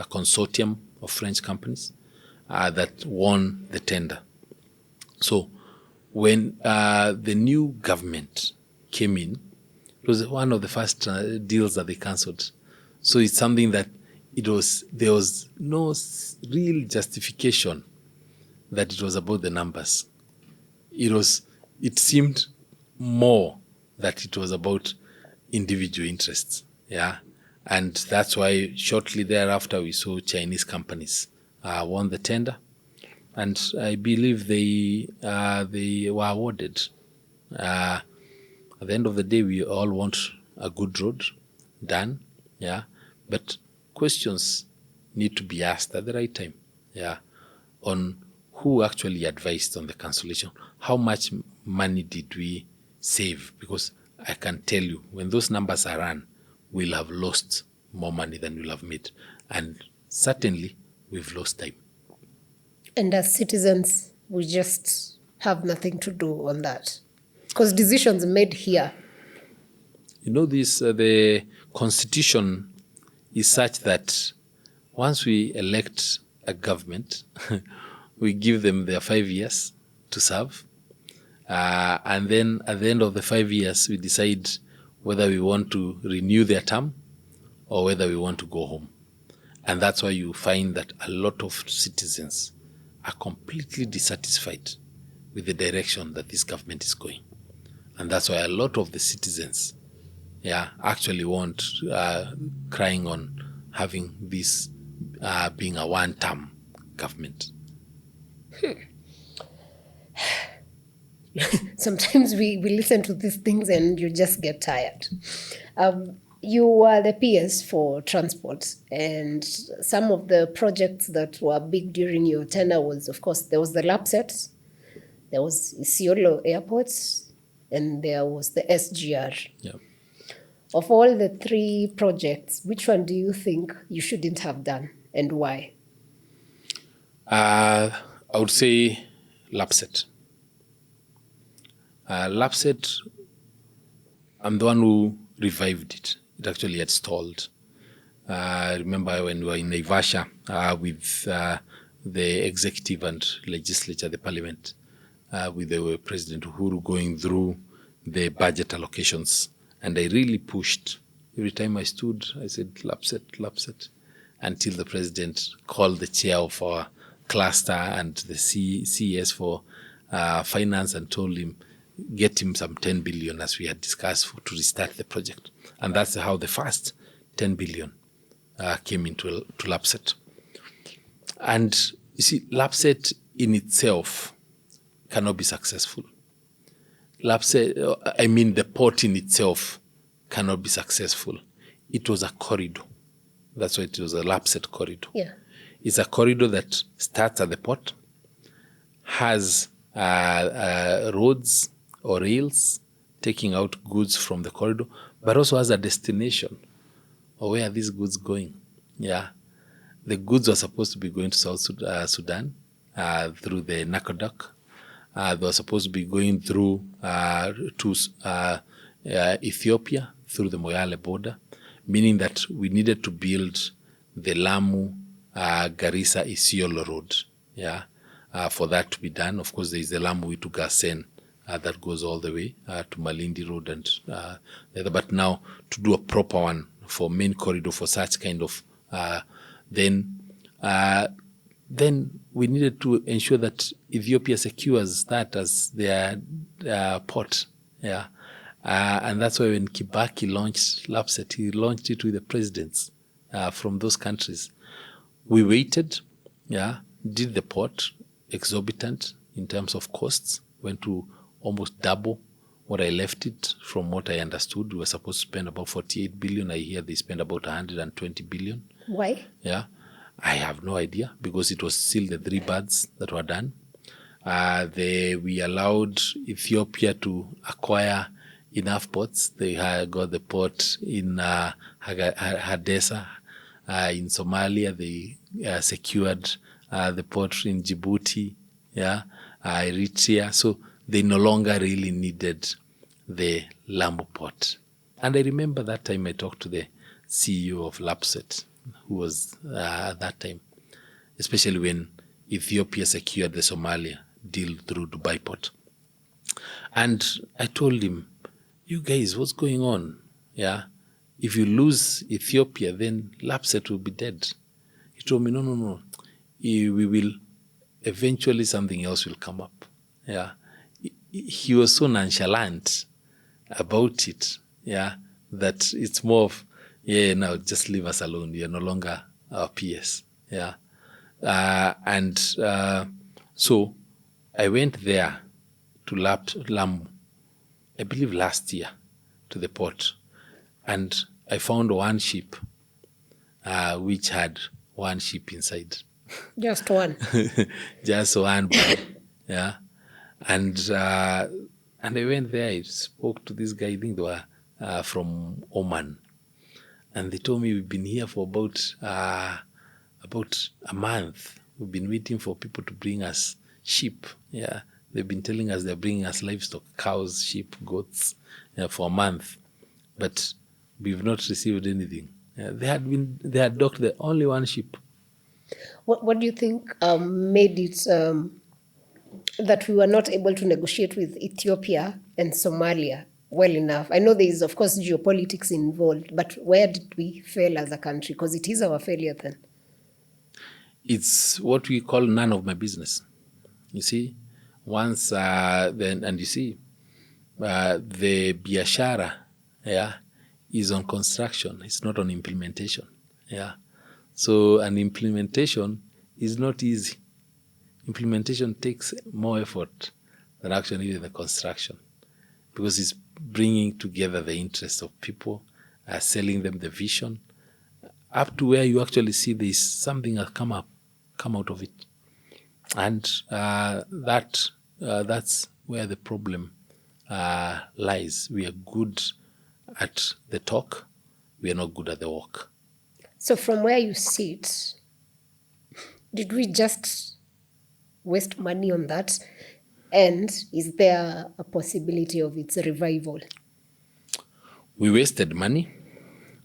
consortium of French companies that won the tender. So when the new government came in, it was one of the first deals that they cancelled. So it's something that there was no real justification that it was about the numbers. It seemed more that it was about individual interests, yeah, and that's why shortly thereafter we saw Chinese companies won the tender, and I believe they were awarded. At the end of the day, we all want a good road done, yeah, but questions need to be asked at the right time, yeah, on who actually advised on the cancellation, how much money did we save, because I can tell you, when those numbers are run, we'll have lost more money than we'll have made. And certainly, we've lost time. And as citizens, we just have nothing to do on that. Because decisions made here. You know, the Constitution is such that once we elect a government, we give them their 5 years to serve. And then at the end of the 5 years, we decide whether we want to renew their term or whether we want to go home. And that's why you find that a lot of citizens are completely dissatisfied with the direction that this government is going. And that's why a lot of the citizens actually want, crying on having this being a one-term government. Sometimes we listen to these things and you just get tired. You were the PS for transport, and some of the projects that were big during your tenure was, of course, there was the Lapsset, there was Isiolo Airport, and there was the SGR. Yeah. Of all the three projects, which one do you think you shouldn't have done, and why? I would say Lapsset. Lapsset, I'm the one who revived it. It actually had stalled. I remember when we were in Naivasha with the executive and legislature, the parliament, with the President Uhuru going through the budget allocations. And I really pushed. Every time I stood, I said, Lapsset, Lapsset, until the President called the chair of our cluster and the CES for finance and told him, get him some 10 billion as we had discussed to restart the project. And that's how the first 10 billion came into Lapsset. And you see, Lapsset in itself cannot be successful. Lapsset, I mean the port in itself cannot be successful. It was a corridor. That's why it was a Lapsset corridor. Yeah. It's a corridor that starts at the port, has roads or rails taking out goods from the corridor, but also has a destination or where are these goods going. Yeah, the goods are supposed to be going to South Sudan through the Nakodok. They were supposed to be going through to Ethiopia through the Moyale border, meaning that we needed to build the Lamu Garissa Isiolo road. Yeah, for that to be done, of course, there is the Lamu to Gassen that goes all the way to Malindi Road and the other. But now to do a proper one for main corridor for such kind of then we needed to ensure that Ethiopia secures that as their port. Yeah. And that's why when Kibaki launched Lapsset, he launched it with the presidents from those countries. We waited, did the port, exorbitant in terms of costs, went to almost double what I left it from what I understood. We were supposed to spend about 48 billion. I hear they spent about 120 billion. Why? Yeah. I have no idea because it was still the three birds that were done. We allowed Ethiopia to acquire enough ports. They got the port in Hadessa. In Somalia, they secured the port in Djibouti. Yeah, Eritrea. So they no longer really needed the Lamu port. And I remember that time I talked to the CEO of Lapsset, who was at that time, especially when Ethiopia secured the Somalia deal through Dubai port. And I told him, you guys, what's going on? Yeah. If you lose Ethiopia, then Lapsset will be dead. He told me, no. We will, eventually something else will come up. Yeah. He was so nonchalant about it, yeah, that it's more of, now just leave us alone. You're no longer our PS. Yeah. So I went there to Lamu, I believe last year, to the port. And I found one ship which had one ship inside. Just one. Just one. Yeah. And I went there, I spoke to this guy, I think they were from Oman. And they told me we've been here for about a month. We've been waiting for people to bring us sheep. Yeah. They've been telling us they're bringing us livestock, cows, sheep, goats, for a month. But we've not received anything. They had docked the only one ship. What do you think made it that we were not able to negotiate with Ethiopia and Somalia well enough? I know there is, of course, geopolitics involved, but where did we fail as a country? Because it is our failure then. It's what we call none of my business. You see, once then, and you see, the biashara, yeah, is on construction. It's not on implementation. Yeah. So an implementation is not easy. Implementation takes more effort than actually the construction, because it's bringing together the interests of people, selling them the vision, up to where you actually see there's something has come out of it. And that's where the problem lies. We are good at the talk, we are not good at the walk. So from where you sit, did we just waste money on that? And is there a possibility of its revival? We wasted money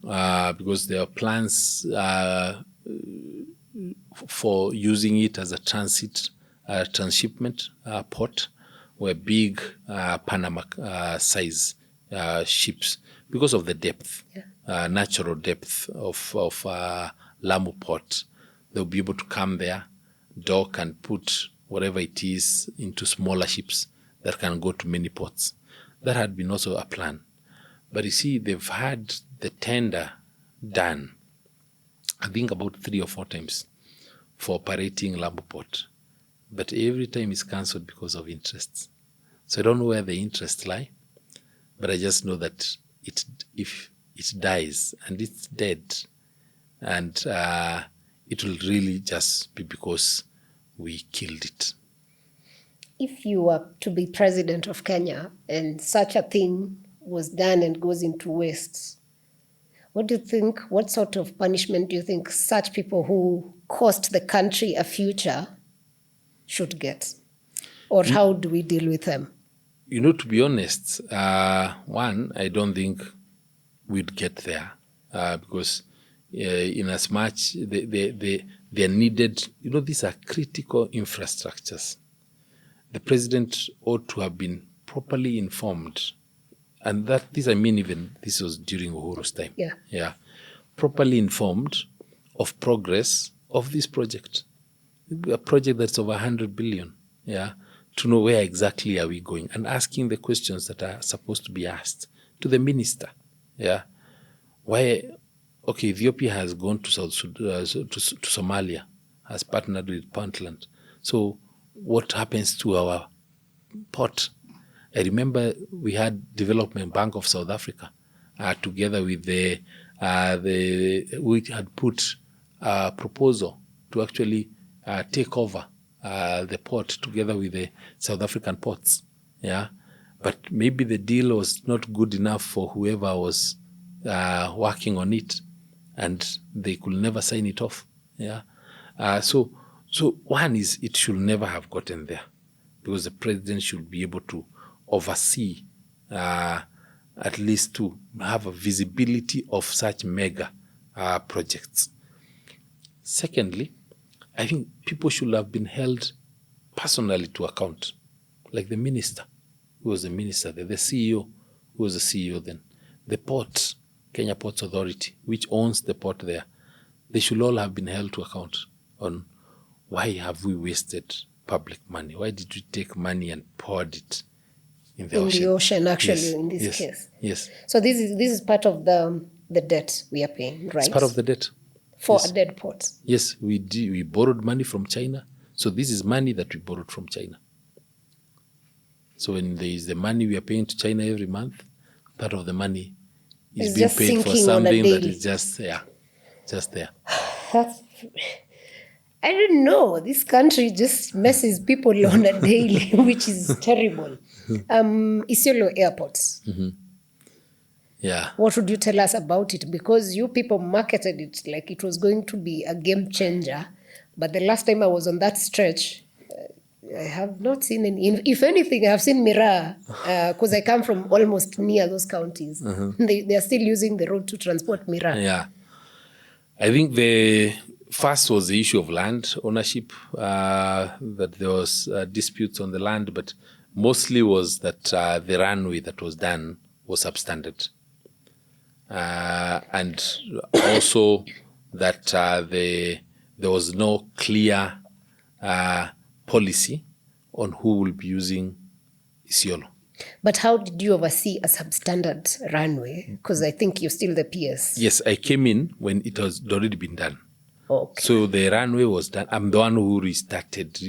because there are plans for using it as a transshipment port, where big Panama size ships, because of the depth, natural depth of Lamu port, they'll be able to come there, dock and put whatever it is into smaller ships that can go to many ports. That had been also a plan. But you see, they've had the tender done, I think about 3 or 4 times for operating Lamu port. But every time it's cancelled because of interests. So I don't know where the interests lie, but I just know that if it dies and it's dead, and it will really just be because we killed it. If you were to be president of Kenya and such a thing was done and goes into waste, what do you think, what sort of punishment do you think such people who cost the country a future should get? Or how do we deal with them? To be honest, one, I don't think we'd get there because in as much they're needed, these are critical infrastructures. The president ought to have been properly informed. And this was during Uhuru's time. Yeah. Properly informed of progress of this project. A project that's over 100 billion. Yeah. To know where exactly are we going, and asking the questions that are supposed to be asked to the minister. Yeah. Why? Okay, Ethiopia has gone to to Somalia, has partnered with Puntland. So what happens to our port? I remember we had Development Bank of South Africa together with we had put a proposal to actually take over the port together with the South African ports. Yeah. But maybe the deal was not good enough for whoever was working on it, and they could never sign it off. Yeah. So one is, it should never have gotten there, because the president should be able to oversee, at least to have a visibility of such mega projects. Secondly, I think people should have been held personally to account, like the minister, who was the minister then, the CEO, who was the CEO then, the port, Kenya Ports Authority, which owns the port there. They should all have been held to account on why have we wasted public money? Why did we take money and poured it in the ocean? In the ocean, actually, Yes, in this yes, case. Yes. So this is part of the debt we are paying, right? It's part of the debt. For Yes. a dead port. Yes, we borrowed money from China. So this is money that we borrowed from China. So when there is the money we are paying to China every month, part of the money is It's being just paid for sinking on a something that daily. is just there. Just there. That's, I don't know. This country just messes people on a daily, which is terrible. Isiolo Airport. Yeah. What would you tell us about it? Because you people marketed it like it was going to be a game changer. But the last time I was on that stretch, I have not seen any. If anything, I have seen Miraa, because I come from almost near those counties. They are still using the road to transport Miraa. Yeah. I think the first was the issue of land ownership, that there was disputes on the land, but mostly was that the runway that was done was substandard. And also that there was no clear policy on who will be using Isiolo. But how did you oversee a substandard runway? Because I think you're still the PS. Yes, I came in when it was already been done. Okay. So the runway was done. I'm the one who restarted,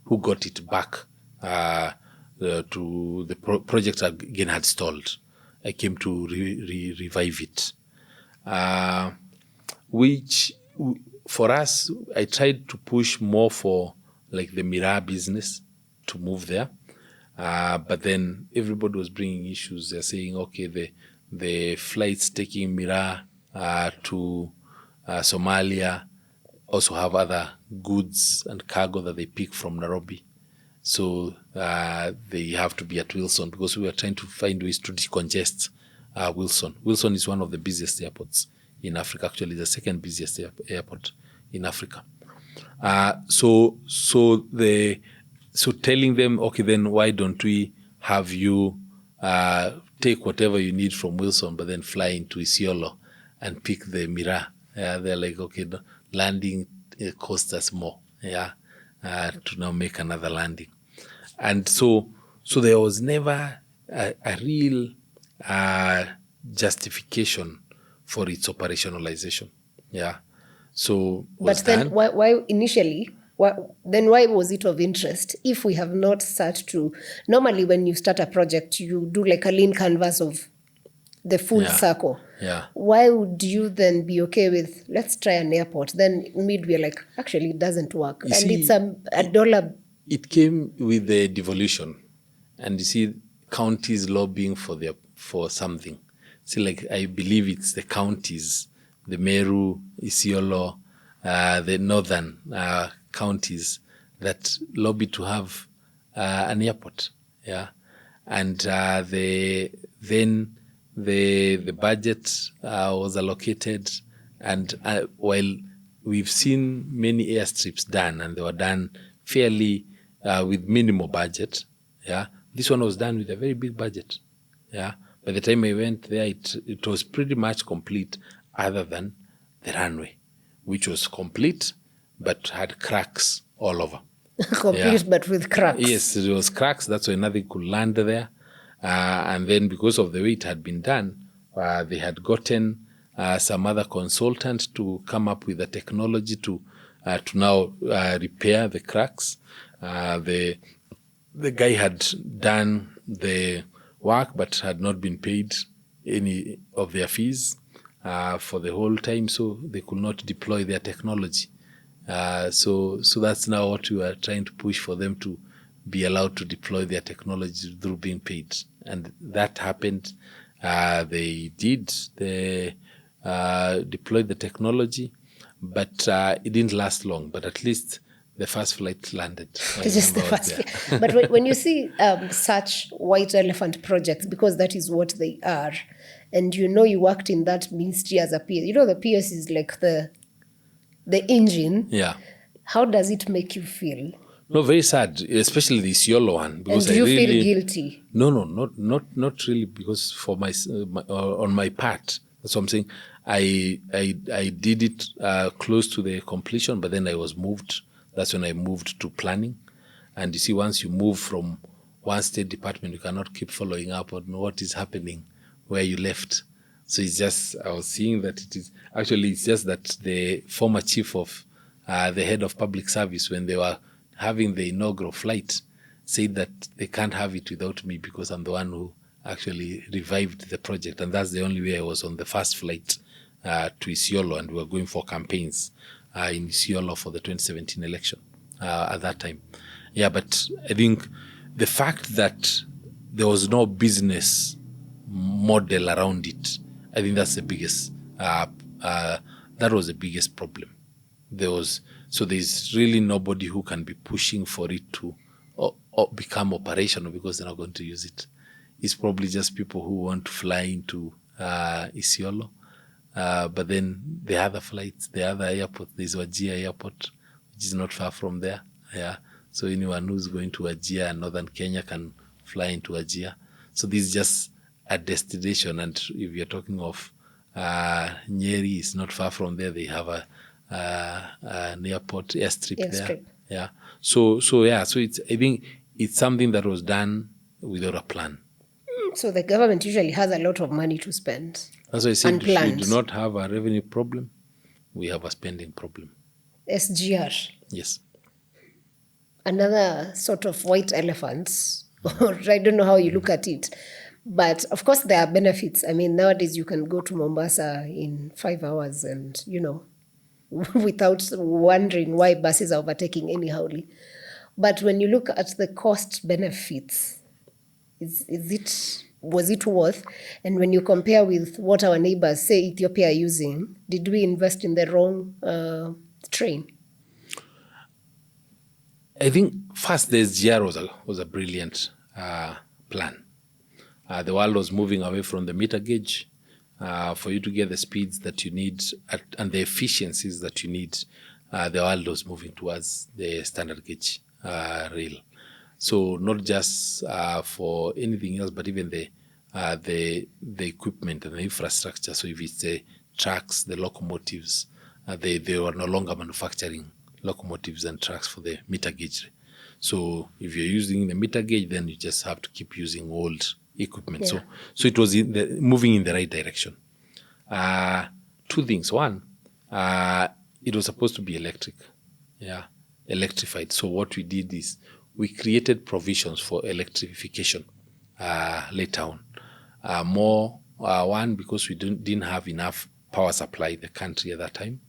who got it back to the project again had stalled. I came to revive it. Which, for us, I tried to push more for like the Miraa business to move there. But then everybody was bringing issues. They're saying, okay, the flights taking Miraa to Somalia also have other goods and cargo that they pick from Nairobi. So they have to be at Wilson because we are trying to find ways to decongest Wilson. Wilson is one of the busiest airports in Africa, actually the second busiest airport in Africa. So telling them, okay, then why don't we have you take whatever you need from Wilson, but then fly into Isiolo and pick the Miraa? They're like, okay, landing costs us more, to now make another landing. And so there was never a real justification for its operationalization. Yeah. So but then why initially? Why was it of interest if we have not started to? Normally, when you start a project, you do like a lean canvas of the full circle. Yeah. Why would you then be okay with let's try an airport? Then we're like, actually, it doesn't work, it's a dollar. It came with the devolution, and you see counties lobbying for something. See, like I believe it's the counties, the Meru, Isiolo, the northern counties that lobby to have an airport. Yeah, and then the budget was allocated, and while we've seen many airstrips done, and they were done fairly with minimal budget. Yeah, this one was done with a very big budget. Yeah, by the time I went there, it was pretty much complete, other than the runway, which was complete but had cracks all over. Complete but with cracks. Yes, it was cracks. That's why nothing could land there. And then because of the way it had been done, they had gotten some other consultant to come up with a technology to now repair the cracks. The guy had done the work but had not been paid any of their fees for the whole time, so they could not deploy their technology. So that's now what we are trying to push for them to be allowed to deploy their technology through being paid. And that happened. They did. They deployed the technology, but it didn't last long. But at least the first flight landed. It's just the first. But when you see such white elephant projects, because that is what they are, and you worked in that ministry as a PS. The PS is like the engine. Yeah. How does it make you feel? No, very sad, especially the Isiolo one. Because and do you feel guilty? No, not really. Because for on my part, that's what I'm saying. I did it close to the completion, but then I was moved. That's when I moved to planning. And you see, once you move from one state department, you cannot keep following up on what is happening where you left. So it's just, I was seeing that it's just that the former chief of the head of public service, when they were having the inaugural flight, said that they can't have it without me because I'm the one who actually revived the project. And that's the only way I was on the first flight to Isiolo, and we were going for campaigns in Isiolo for the 2017 election at that time. Yeah, but I think the fact that there was no business model around it, I think that's the biggest, that was the biggest problem. There's really nobody who can be pushing for it to become operational because they're not going to use it. It's probably just people who want to fly into Isiolo. But then the other flights, the other airport, there's Wajir Airport, which is not far from there. Yeah. So anyone who's going to Wajir and northern Kenya can fly into Wajir. So this is just a destination. And if you're talking of Nyeri, it's not far from there. They have an airport airstrip there. Yeah. So it's, I think it's something that was done without a plan. So the government usually has a lot of money to spend. That's why I said we do not have a revenue problem. We have a spending problem. SGR. Yes. Another sort of white elephants. I don't know how you look at it. But of course there are benefits. I mean, nowadays you can go to Mombasa in 5 hours and, without wondering why buses are overtaking anyhowly. But when you look at the cost benefits, was it worth? And when you compare with what our neighbors, say Ethiopia, are using, did we invest in the wrong train? I think first the SGR was a brilliant plan. The world was moving away from the meter gauge. For you to get the speeds that you need and the efficiencies that you need, the world was moving towards the standard gauge rail. So not just for anything else, but even the equipment and the infrastructure. So if it's the trucks, the locomotives, they were no longer manufacturing locomotives and trucks for the meter gauge. So if you're using the meter gauge, then you just have to keep using old equipment. Yeah. So it was moving in the right direction. Two things. One, it was supposed to be electric. Yeah, electrified. So what we did is we created provisions for electrification later on. One, because we didn't have enough power supply in the country at that time.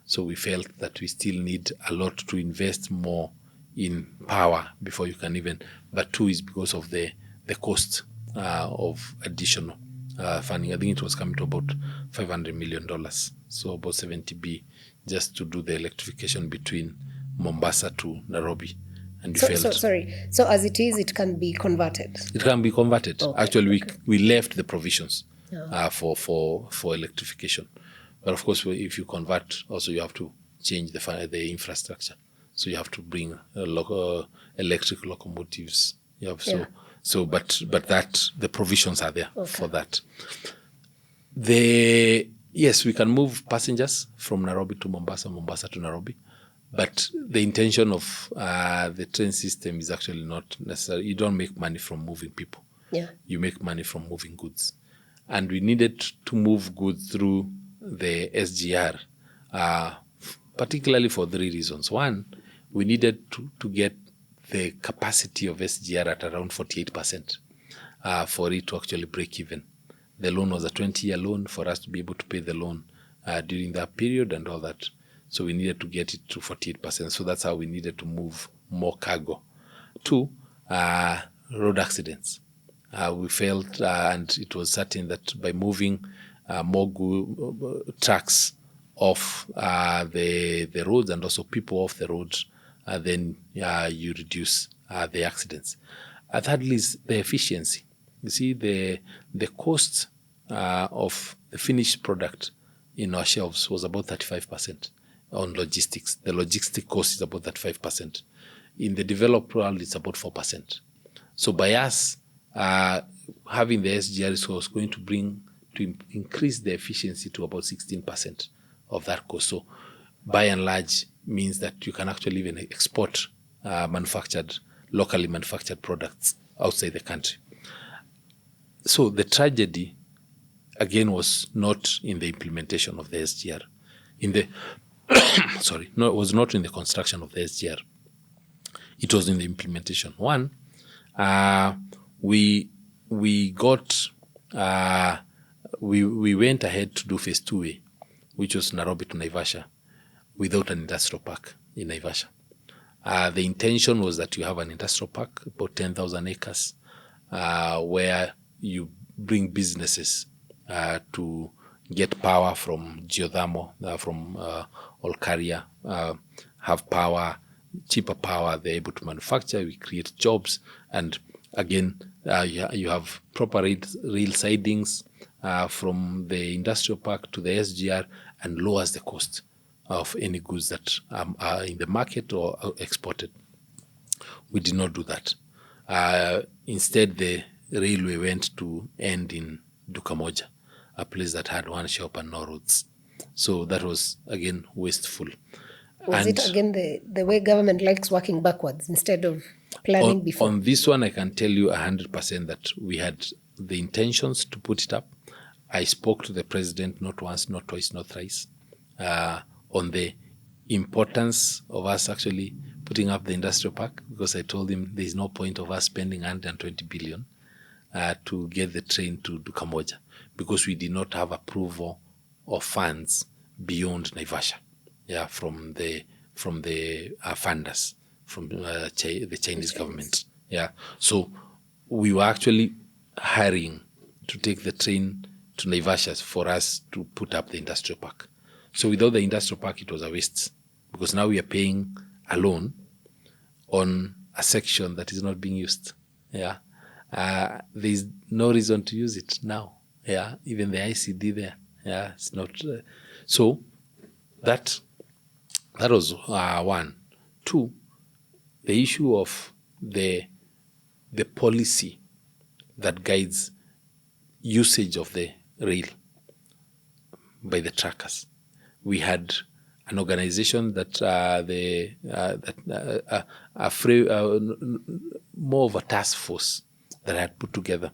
So we felt that we still need a lot to invest more in power before you can even. But two is because of the cost of additional funding. I think it was coming to about $500 million. So about 70 B just to do the electrification between Mombasa to Nairobi. And So as it is, it can be converted? It can be converted. Okay. Actually, we left the provisions for electrification. But of course, if you convert, also you have to change the infrastructure. So you have to bring electric locomotives. But that the provisions are there for that. Yes, we can move passengers from Nairobi to Mombasa, Mombasa to Nairobi. But the intention of the train system is actually not necessary. You don't make money from moving people. Yeah. You make money from moving goods. And we needed to move goods through the SGR, particularly for 3 reasons. One, we needed to get the capacity of SGR at around 48% for it to actually break even. The loan was a 20-year loan for us to be able to pay the loan during that period and all that. So we needed to get it to 48%. So that's how we needed to move more cargo. 2, road accidents. We felt, and it was certain that by moving more trucks off the roads and also people off the roads, then you reduce the accidents. Thirdly is the efficiency. You see, the cost of the finished product in our shelves was about 35% on logistics. The logistic cost is about 35%. In the developed world, it's about 4%. So by us having the SGR was going to increase the efficiency to about 16% of that cost. So by and large means that you can actually even export locally manufactured products outside the country. So the tragedy, again, was not in the implementation of the SGR. It was not in the construction of the SGR. It was in the implementation. One, we went ahead to do phase 2A, which was Nairobi to Naivasha, without an industrial park in Naivasha. The intention was that you have an industrial park, about 10,000 acres, where you bring businesses to get power from geothermal, from Olkaria, have power, cheaper power, they're able to manufacture, we create jobs, and again, you have proper rail sidings from the industrial park to the SGR and lowers the cost of any goods that are in the market or exported. We did not do that. Instead, the railway went to end in Dukamoja, a place that had one shop and no roads. So that was, again, wasteful. Was it, again, the way government likes working backwards instead of planning before? On this one, I can tell you 100% that we had the intentions to put it up. I spoke to the president not once, not twice, not thrice, on the importance of us actually putting up the industrial park, because I told him there is no point of us spending 120 billion to get the train to Dukamoja, because we did not have approval of funds beyond Naivasha, from the funders, from the Chinese government. So we were actually hiring to take the train to Naivasha for us to put up the industrial park. So without the industrial park, it was a waste, because now we are paying a loan on a section that is not being used. There is no reason to use it now. Even the ICD there. It's not. So that was one. Two, the issue of the policy that guides usage of the rail by the trackers. We had an organization that more of a task force that I had put together,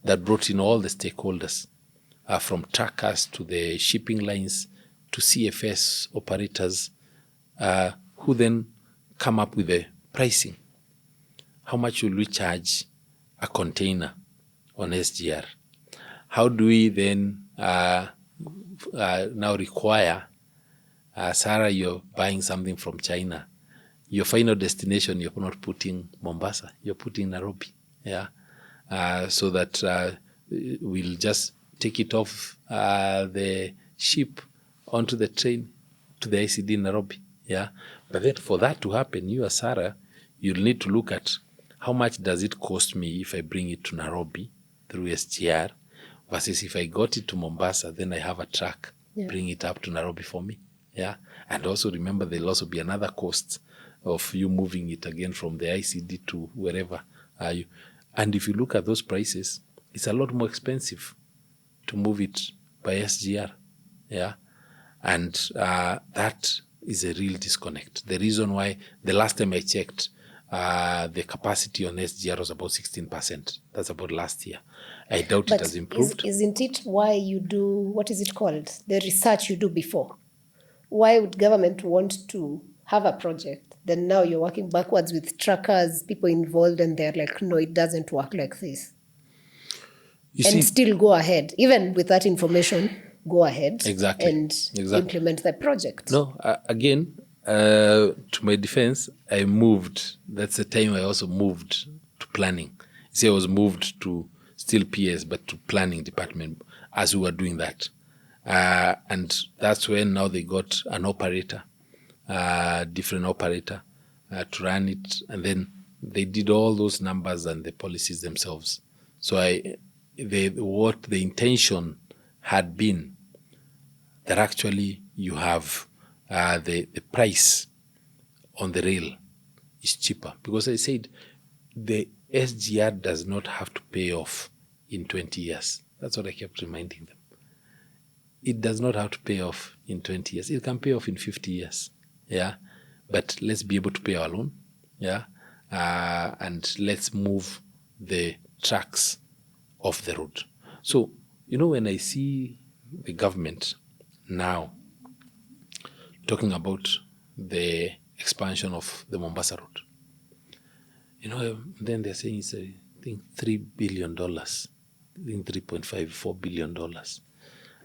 that brought in all the stakeholders, from trackers to the shipping lines to CFS operators, who then come up with the pricing. How much will we charge a container on SGR? How do we then now require, Sarah, you're buying something from China, your final destination, you're not putting Mombasa, you're putting Nairobi, so that we'll just take it off the ship onto the train to the ICD in Nairobi, But then for that to happen, you as Sarah, you'll need to look at how much does it cost me if I bring it to Nairobi through SGR, versus if I got it to Mombasa, then I have a truck bring it up to Nairobi for me. And also remember, there'll also be another cost of you moving it again from the ICD to wherever you. And if you look at those prices, it's a lot more expensive to move it by SGR. And that is a real disconnect. The reason why, the last time I checked, the capacity on SGR was about 16%. That's about last year. I doubt it has improved. Isn't it why you do, what is it called? The research you do before. Why would government want to have a project? Then now you're working backwards with trackers, people involved, and they're like, no, it doesn't work like this. Still go ahead. Even with that information, go ahead and implement the project. No, again, to my defense, I moved. That's the time I also moved to planning. See, I was moved to still PS, but to planning department as we were doing that. And that's when now they got an operator, different operator, to run it, and then they did all those numbers and the policies themselves. So what the intention had been that actually you have the price on the rail is cheaper, because I said the SGR does not have to pay off in 20 years. That's what I kept reminding them. It does not have to pay off in 20 years. It can pay off in 50 years. Yeah. But let's be able to pay our loan. Yeah. And let's move the tracks off the road. So, when I see the government now talking about the expansion of the Mombasa road, then they're saying it's, I think, $3 billion, $3.54 billion.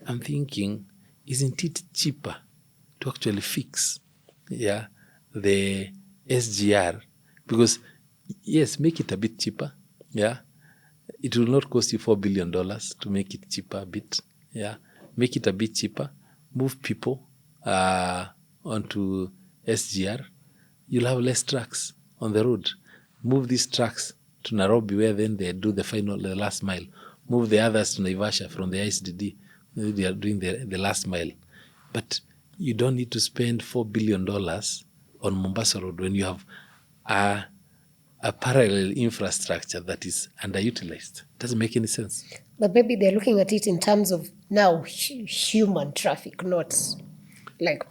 I'm thinking, isn't it cheaper to actually fix, the SGR? Because, yes, make it a bit cheaper, It will not cost you $4 billion to make it cheaper a bit, Make it a bit cheaper, move people onto SGR. You'll have less trucks on the road. Move these trucks to Nairobi, where then they do the last mile. Move the others to Naivasha from the ISDD. They are doing the last mile. But you don't need to spend $4 billion on Mombasa Road when you have a parallel infrastructure that is underutilized. It doesn't make any sense. But maybe they're looking at it in terms of now human traffic, not like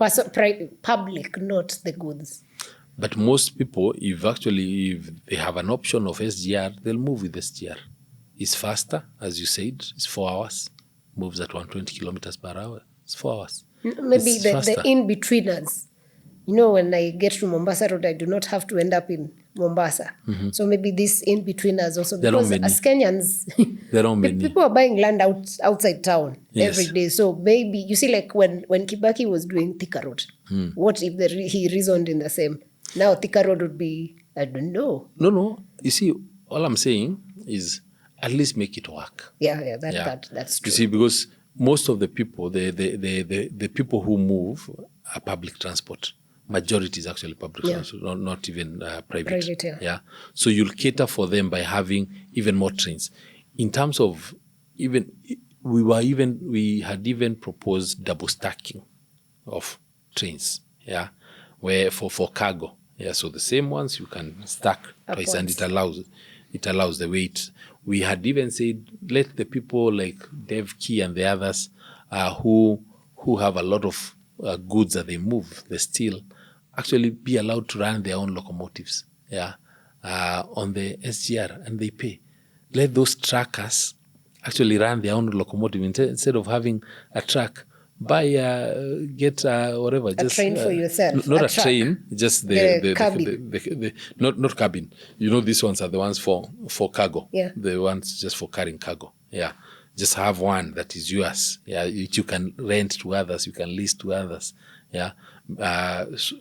public, not the goods. But most people, if they have an option of SGR, they'll move with SGR. It's faster, as you said. It's 4 hours. Moves at 120 kilometers per hour. It's 4 hours. Maybe the in-betweeners. When I get to Mombasa Road, I do not have to end up in Mombasa. Mm-hmm. So maybe this in-betweeners also. Because as Kenyans, there are many. People are buying land outside town every day. So maybe, you see, like when Kibaki was doing Thika Road, what if he reasoned in the same? Now Thika Road would be, I don't know. No. You see, all I'm saying is at least make it work. That's true. You see, because most of the people, the people who move are public transport. Majority is actually public transport, not even private. So you'll cater for them by having even more trains. In terms of we had even proposed double stacking of trains, where for cargo. So the same ones you can stack twice, and it allows the weight. We had even said, let the people like Dev Key and the others who have a lot of goods that they move, the steel, actually be allowed to run their own locomotives on the SGR, and they pay. Let those truckers actually run their own locomotive instead of having a truck. Get whatever. A train for yourself. Not a train, just the cabin. Not cabin. These ones are the ones for cargo. The ones just for carrying cargo. Just have one that is yours. Which you can rent to others. You can lease to others.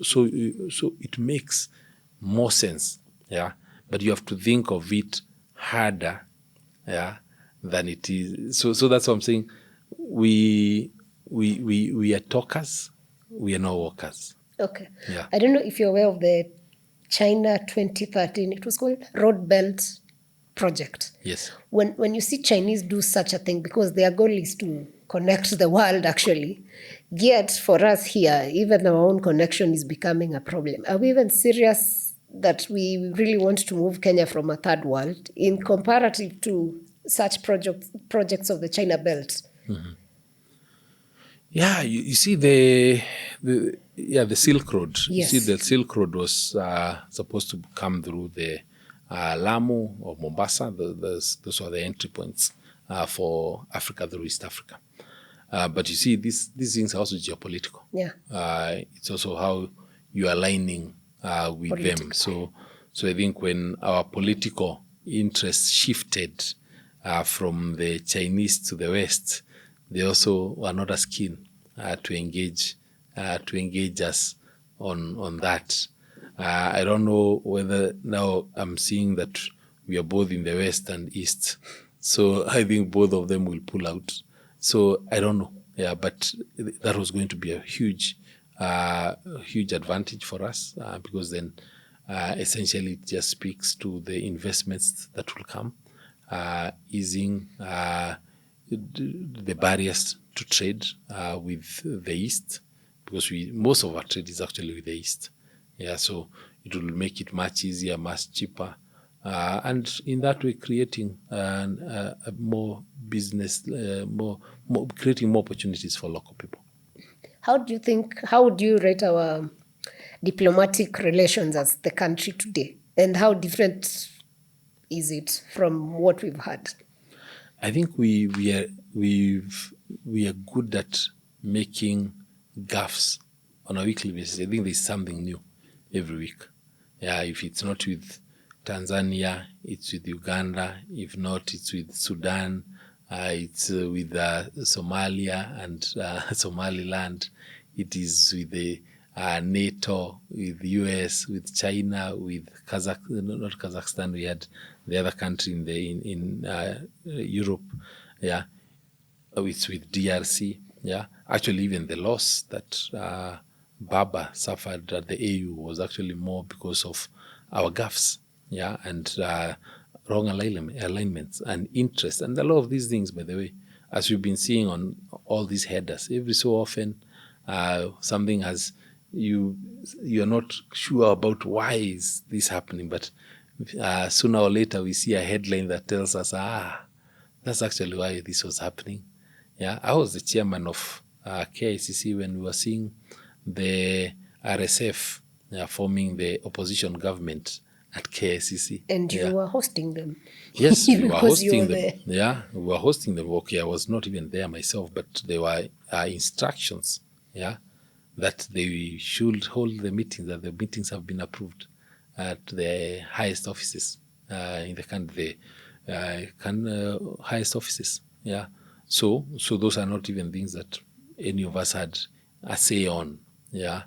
So it makes more sense. But you have to think of it harder. Than it is. So that's what I'm saying. We are talkers, we are not walkers. Okay. I don't know if you're aware of the China 2013, it was called Road Belt Project. Yes. When you see Chinese do such a thing, because their goal is to connect the world actually, yet for us here, even our own connection is becoming a problem. Are we even serious that we really want to move Kenya from a third world in comparative to such projects of the China Belt? Mm-hmm. You see the Silk Road. Yes. You see the Silk Road was supposed to come through the Lamu or Mombasa. Those are the entry points for Africa through East Africa. But you see, these things are also geopolitical. It's also how you are aligning with them. So I think when our political interests shifted from the Chinese to the West, they also were not as keen to engage us on that. I don't know whether now I'm seeing that we are both in the West and East, so I think both of them will pull out. So I don't know. But that was going to be a huge advantage for us because then Essentially, it just speaks to the investments that will come, easing the barriers to trade with the East, because most of our trade is actually with the East. Yeah, so it will make it much easier, much cheaper, and in that way, creating more business, creating more opportunities for local people. How would you rate our diplomatic relations as the country today? And how different is it from what we've had? I think we are good at making gaffes on a weekly basis. I think there's something new every week. Yeah, if it's not with Tanzania, it's with Uganda. If not, it's with Sudan. It's with Somalia and Somaliland. It is with the NATO, with the US, with China, with not Kazakhstan. We had the other country in Europe. Yeah, it's with DRC. Yeah, actually, even the loss that Baba suffered at the AU was actually more because of our gaffes. Yeah, and wrong alignments and interest, and a lot of these things, by the way, as we've been seeing on all these headers, every so often something has you're not sure about why is this happening, but sooner or later we see a headline that tells us, that's actually why this was happening. Yeah, I was the chairman of KICC when we were seeing the RSF forming the opposition government at KICC. And you were hosting them. Yes, we were hosting them. There. Yeah, we were hosting them. Okay, I was not even there myself, but there were instructions, that they should hold the meetings, that the meetings have been approved at the highest offices in the country, highest offices. Yeah, so those are not even things that any of us had a say on. Yeah.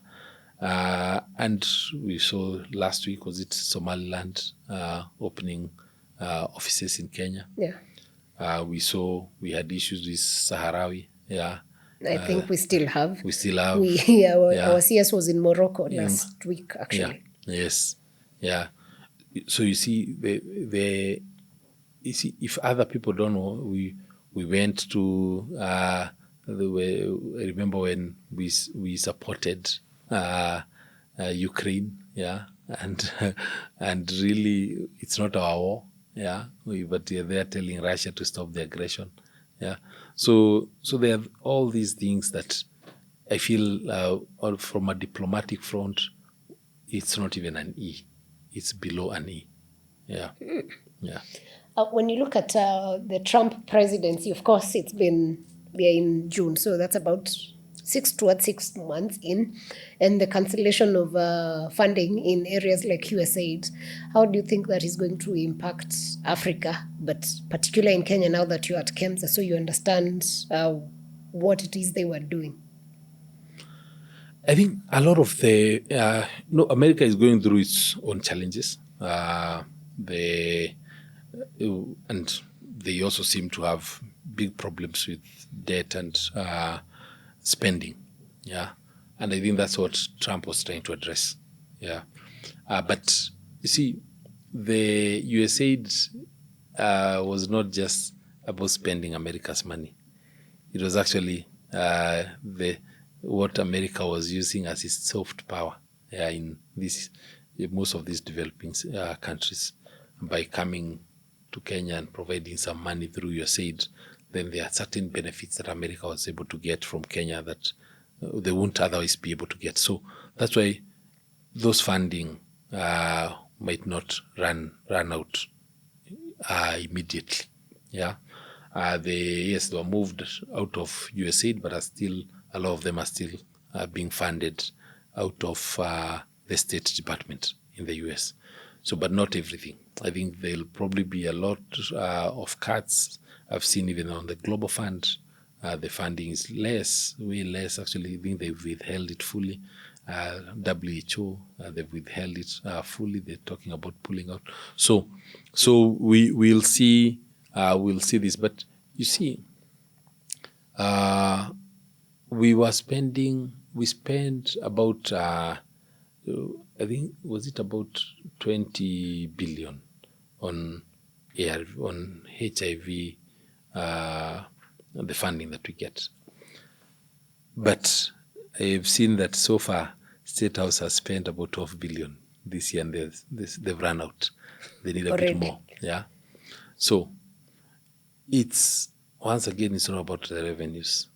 And we saw last week, was it Somaliland opening offices in Kenya? Yeah. We had issues with Sahrawi. Yeah. I think we still have. We still have. Our CS was in Morocco last week, actually. Yeah. Yes. Yeah. So you see, if other people don't know, we went to. I remember when we supported Ukraine, and really it's not our war, but they're telling Russia to stop the aggression, So there are all these things that I feel from a diplomatic front, it's not even an E, it's below an E, yeah. When you look at the Trump presidency, of course, we are in June, so that's about 6 months in, and the cancellation of funding in areas like USAID. How do you think that is going to impact Africa, but particularly in Kenya now that you're at KEMSA, so you understand what it is they were doing? I think a lot of America is going through its own challenges. And they also seem to have big problems with debt and spending, and I think that's what Trump was trying to address, but you see, the USAID was not just about spending America's money. It was actually what America was using as its soft power in most of these developing countries. By coming to Kenya and providing some money through USAID, then there are certain benefits that America was able to get from Kenya that they wouldn't otherwise be able to get. So that's why those funding might not run out immediately. They were moved out of USAID, but a lot of them are still being funded out of the State Department in the US. So, but not everything. I think there'll probably be a lot of cuts. I've seen even on the Global Fund, the funding is way less. Actually, I think they've withheld it fully. WHO, they've withheld it fully. They're talking about pulling out. So we'll see this. But you see, we spent about I think, was it about 20 billion on on HIV, the funding that we get. But I've seen that so far, State House has spent about 12 billion this year, and they've run out. They need a bit more. Yeah. So it's, once again, it's not about the revenues.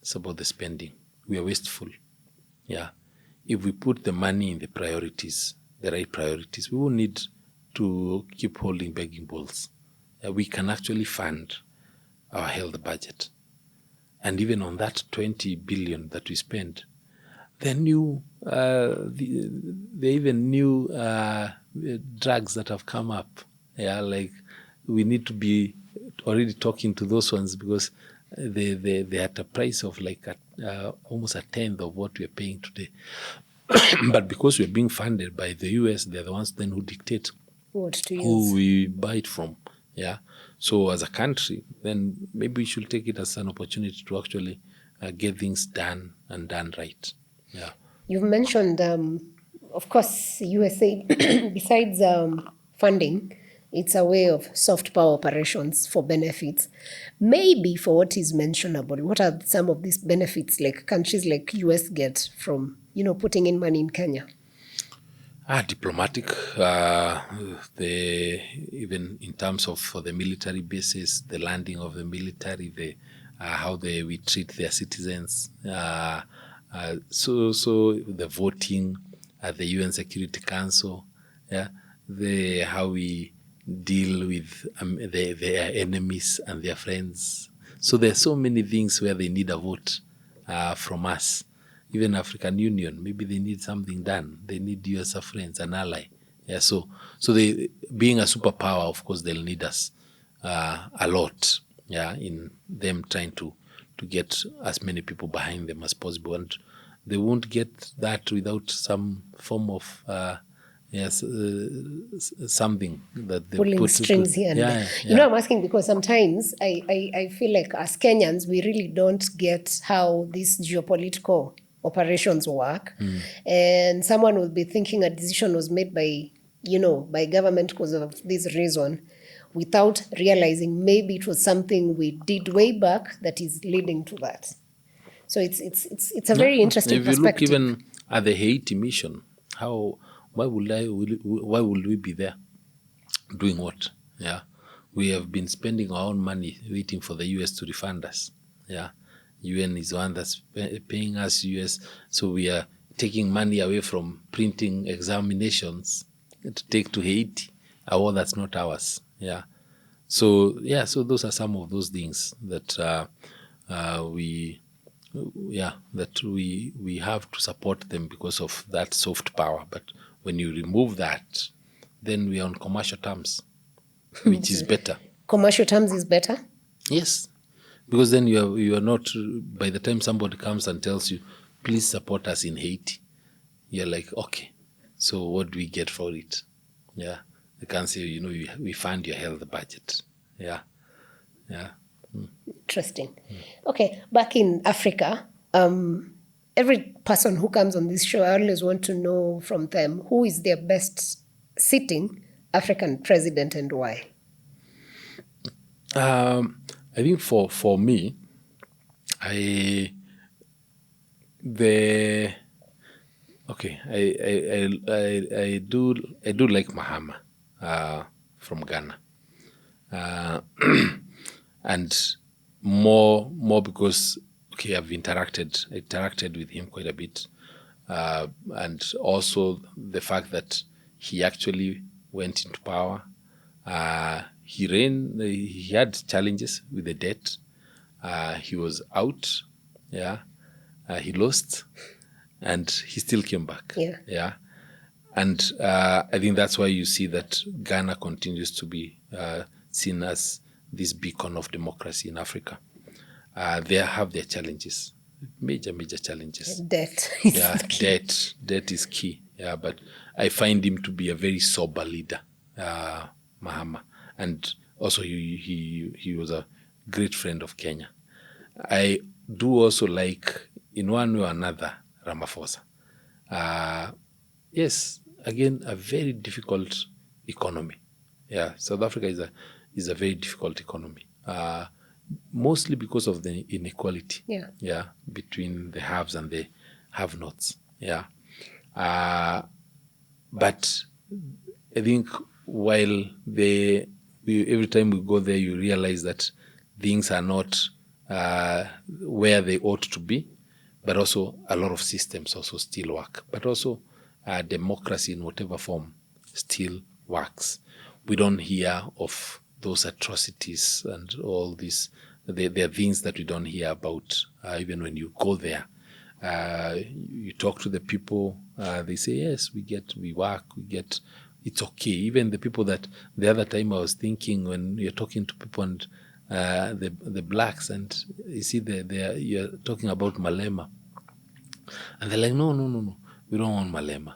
It's about the spending. We are wasteful. Yeah. If we put the money in the priorities, the right priorities, we won't need to keep holding begging bowls. We can actually fund our health budget. And even on that 20 billion that we spend, there are even new drugs that have come up. Yeah, like we need to be already talking to those ones, because they're at a price of like almost a tenth of what we are paying today. But because we're being funded by the US, they're the ones then who dictate what to who use. we buy it from. Yeah. So as a country, then maybe we should take it as an opportunity to actually get things done and done right. Yeah. You've mentioned, of course, USA, besides funding, it's a way of soft power operations for benefits. Maybe for what is mentionable, what are some of these benefits like countries like US get from, putting in money in Kenya? Diplomatic, even in terms of for the military bases, the landing of the military, how we treat their citizens. So the voting at the UN Security Council, yeah, how we deal with their enemies and their friends. So there are so many things where they need a vote from us. Even African Union, maybe they need something done. They need you as a friend, an ally. Yeah, so they, being a superpower, of course, they'll need us a lot. Yeah, in them trying to get as many people behind them as possible, and they won't get that without some form of something that they pulling put strings here and there. I'm asking because sometimes I feel like as Kenyans, we really don't get how these geopolitical operations work. And someone will be thinking a decision was made by government because of this reason, without realizing maybe it was something we did way back that is leading to that. So it's a very interesting perspective. If you look even at the Haiti mission, why would we be there? Doing what? Yeah. We have been spending our own money waiting for the US to refund us. Yeah. UN is the one that's paying us, US. So we are taking money away from printing examinations to take to Haiti. Oh, that's not ours. Yeah. So those are some of those things that we have to support them because of that soft power. But when you remove that, then we are on commercial terms, which is better. Commercial terms is better? Yes. Because then you are not, by the time somebody comes and tells you, please support us in Haiti, you're like, okay, so what do we get for it? Yeah. They can say, we fund your health budget. Yeah. Yeah. Interesting. Okay, back in Africa, every person who comes on this show, I always want to know from them who is their best sitting African president and why. I think for me, I do like Mahama from Ghana, and more because I've interacted with him quite a bit, and also the fact that he actually went into power. He had challenges with the debt. He was out. Yeah. He lost, and he still came back. Yeah. Yeah. And I think that's why you see that Ghana continues to be seen as this beacon of democracy in Africa. They have their challenges, major challenges. Debt. Debt is key. Yeah, but I find him to be a very sober leader, Mahama. And also he was a great friend of Kenya. I do also like, in one way or another, Ramaphosa. Yes, again, a very difficult economy. Yeah, South Africa is a very difficult economy, mostly because of the inequality. Yeah. Between the haves and the have-nots. Yeah, but I think while every time we go there, you realize that things are not where they ought to be, but also a lot of systems also still work. But also democracy in whatever form still works. We don't hear of those atrocities and all this. There are things that we don't hear about even when you go there. You talk to the people, they say, yes, we work, it's okay. Even the people that the other time I was thinking when you're talking to people and the blacks, and you see you're talking about Malema, and they're like, no, we don't want Malema.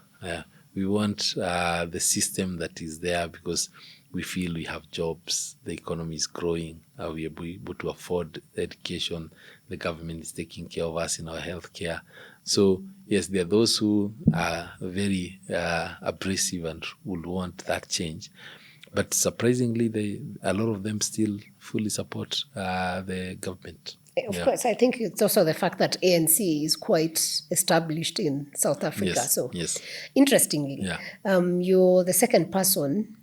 We want the system that is there because we feel we have jobs, the economy is growing, we are able to afford education, the government is taking care of us in our healthcare. So yes, there are those who are very abrasive and would want that change. But surprisingly, a lot of them still fully support the government. Of course, I think it's also the fact that ANC is quite established in South Africa. Yes, so, yes. Interestingly, you're the second person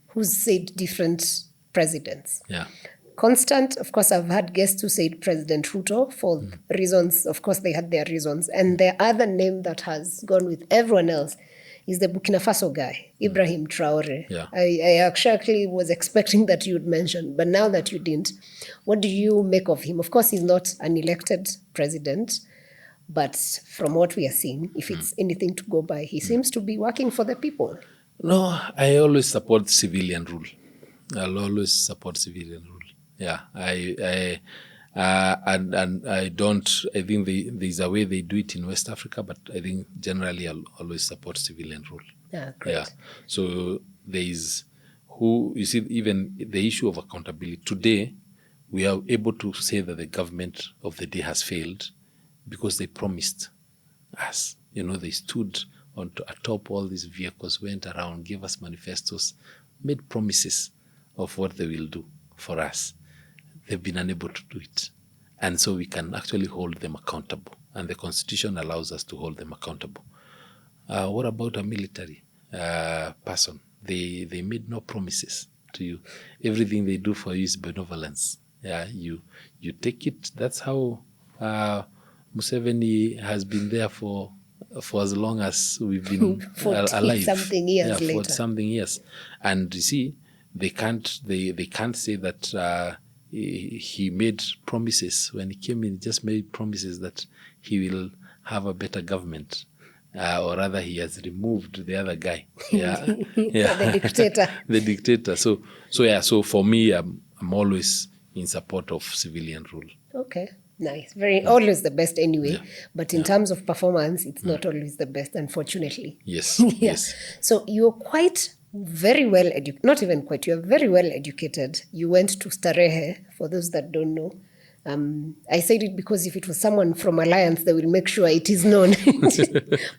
who's said different presidents. Yeah. Constant, of course, I've had guests who said President Ruto for reasons, of course, they had their reasons. And the other name that has gone with everyone else is the Burkina Faso guy, Ibrahim Traore. Yeah. I actually was expecting that you'd mention, but now that you didn't, what do you make of him? Of course, he's not an elected president, but from what we are seeing, if it's anything to go by, he seems to be working for the people. No, I always support civilian rule. I'll always support civilian rule. Yeah, and I don't. I think there's a way they do it in West Africa, but I think generally I'll always support civilian rule. Yeah, great. Yeah. So there's you see, even the issue of accountability. Today, we are able to say that the government of the day has failed because they promised us. They stood atop all these vehicles, went around, gave us manifestos, made promises of what they will do for us. They've been unable to do it. And so we can actually hold them accountable. And the Constitution allows us to hold them accountable. What about a military person? They made no promises to you. Everything they do for you is benevolence. Yeah, you take it. That's how Museveni has been there for as long as we've been alive. Something years later. For something years. And you see, they can't say that he made promises. When he came in, he just made promises that he will have a better government. Or rather, he has removed the other guy. Yeah. The dictator. The dictator. So for me, I'm always in support of civilian rule. Okay. Nice. Always the best anyway. Yeah. But in terms of performance, it's not always the best, unfortunately. Yes. Yeah. Yes. So you're very well educated. Not even quite. You're very well educated. You went to Starehe, for those that don't know. I said it because if it was someone from Alliance, they will make sure it is known.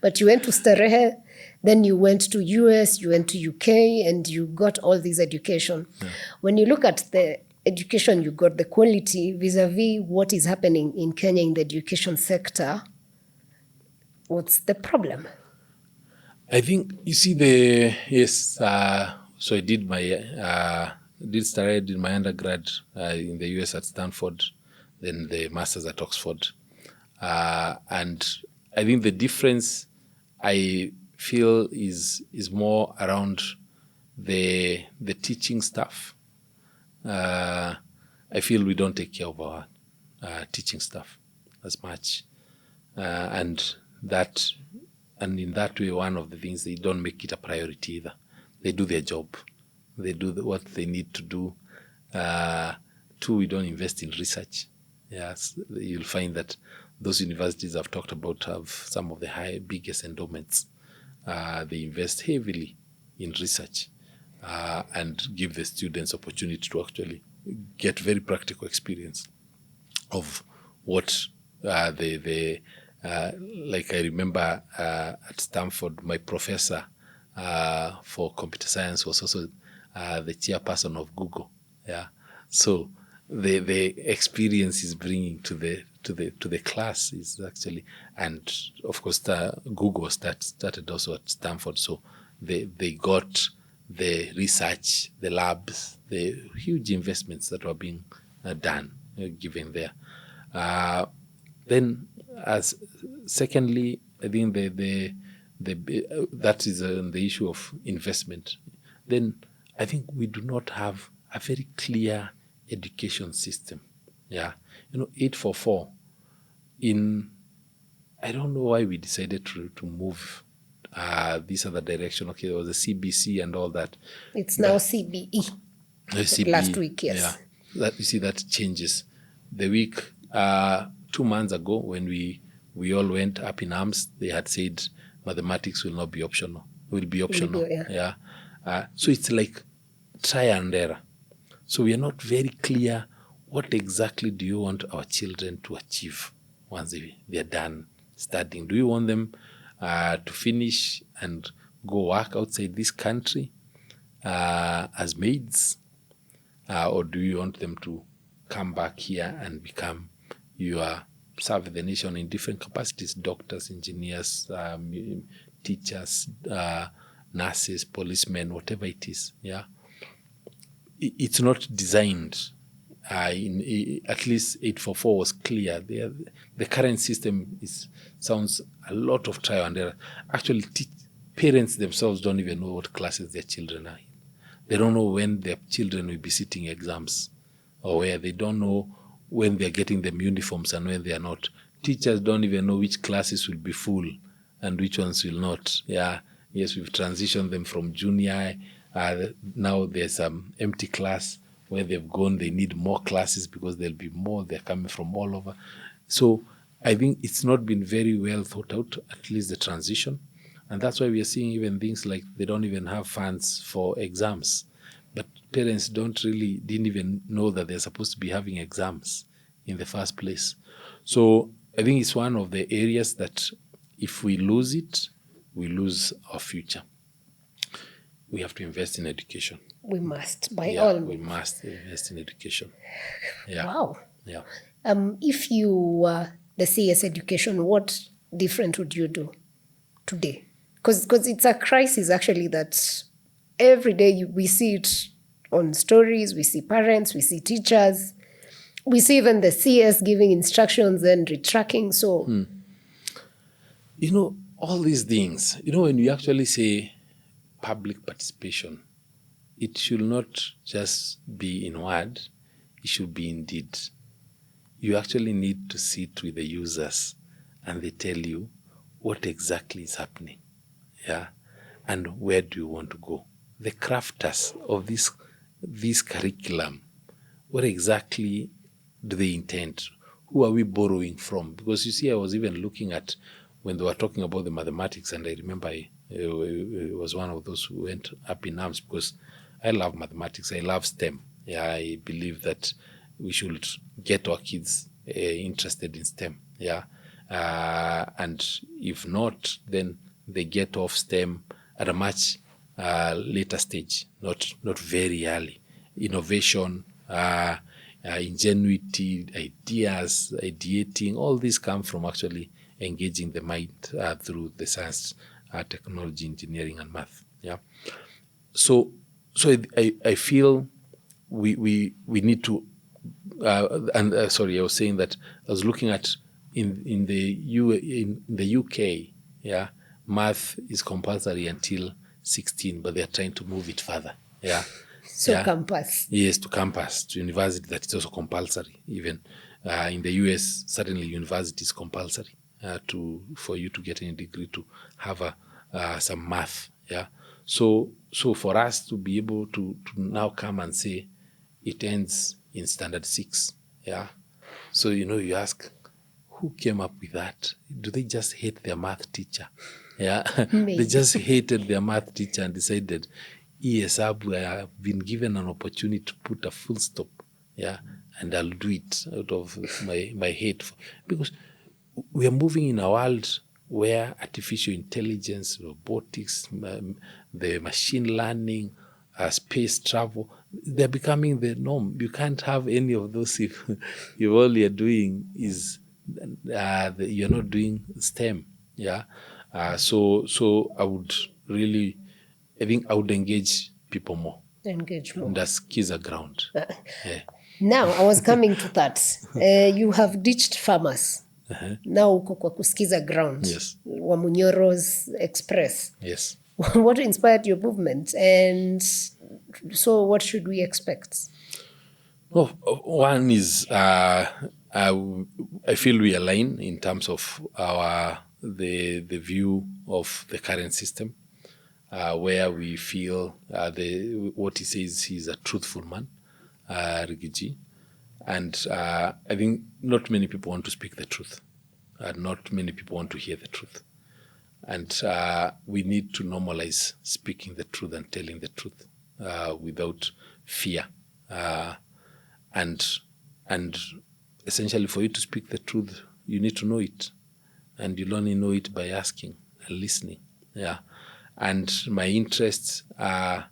But you went to Starehe, then you went to US, you went to UK, and you got all this education. Yeah. When you look at the education you got, the quality vis-a-vis what is happening in Kenya in the education sector, what's the problem? I think, you see, so I did did my undergrad in the US at Stanford, then the master's at Oxford. And I think the difference I feel is more around the teaching staff. I feel we don't take care of our teaching staff as much. And in that way, one of the things, they don't make it a priority either. They do their job. They do what they need to do. Two, we don't invest in research. Yes, you'll find that those universities I've talked about have some of the biggest endowments. They invest heavily in research and give the students opportunity to actually get very practical experience of what the Like I remember at Stanford, my professor for computer science was also the chairperson of Google. Yeah, so the experience is bringing to the class is actually, and of course Google started also at Stanford, so they got the research, the labs, the huge investments that were being done, given there. Then, as secondly, I think that is the issue of investment. Then I think we do not have a very clear education system. Yeah, 844 in. I don't know why we decided to move this other direction. Okay, there was a CBC and all that. It's now CBE. CBE, Last week, yes. Yeah, that you see that changes. The week 2 months ago, when we all went up in arms, they had said mathematics will not be optional. Will be optional. Yeah. So it's like try and error. So we are not very clear what exactly do you want our children to achieve once they are done studying. Do you want them to finish and go work outside this country as maids? Or do you want them to come back here and serve the nation in different capacities, doctors, engineers, teachers, nurses, policemen, whatever it is, yeah? It's not designed, at least 844 was clear. The current system sounds a lot of trial and error. Actually, parents themselves don't even know what classes their children are in. They don't know when their children will be sitting exams, or where they don't know when they're getting them uniforms and when they are not. Teachers don't even know which classes will be full and which ones will not. Yeah, yes, we've transitioned them from junior. Now there's some empty class where they've gone. They need more classes because there'll be more. They're coming from all over. So I think it's not been very well thought out, at least the transition. And that's why we are seeing even things like they don't even have funds for exams. But parents didn't even know that they're supposed to be having exams in the first place. So I think it's one of the areas that if we lose it, we lose our future. We have to invest in education. We must, by all means. We must invest in education. Yeah. Wow. Yeah. If you were the CS education, what different would you do today? Because it's a crisis, actually, that every day we see it on stories, we see parents, we see teachers, we see even the CS giving instructions and retracking. So, all these things, when you actually say public participation, it should not just be in word, it should be in deed. You actually need to sit with the users and they tell you what exactly is happening. Yeah, and where do you want to go? The crafters of this curriculum, what exactly do they intend? Who are we borrowing from? Because you see, I was even looking at when they were talking about the mathematics, and I remember I was one of those who went up in arms because I love mathematics. I love STEM. Yeah, I believe that we should get our kids interested in STEM. Yeah, and if not, then they get off STEM at a much later stage, not very early. Innovation, ingenuity, ideas, ideating, all these come from actually engaging the mind through the science, technology, engineering, and math. Yeah. So I feel we need to. Sorry, I was saying that I was looking at in the UK. Yeah. Math is compulsory until 16, but they're trying to move it further. Yeah. So campus. Yes, to campus, to university, that is also compulsory. Even in the US, certainly university is compulsory for you to get any degree to have some math. Yeah. So for us to be able to now come and say it ends in standard 6. Yeah. So you ask, who came up with that? Do they just hate their math teacher? Yeah, they just hated their math teacher and decided, yes, I have been given an opportunity to put a full stop. Yeah, and I'll do it out of my hate. Because we are moving in a world where artificial intelligence, robotics, the machine learning, space travel, they're becoming the norm. You can't have any of those if all you're doing is you're not doing STEM. Yeah. So I would really, I think I would engage people more. Engage more. And that's a ground. Yeah. Now, I was coming to that. You have ditched farmers. Now uko kwa kusikiza ground. Yes. Wamunyoro's Express. Yes. What inspired your movement? And so what should we expect? Oh, one is I feel we align in terms of the view of the current system, where we feel what he says, he's a truthful man, Rigiji. And I think not many people want to speak the truth. Not many people want to hear the truth. And we need to normalize speaking the truth and telling the truth without fear. And essentially, for you to speak the truth, you need to know it. And you'll only know it by asking and listening. Yeah. And my interests are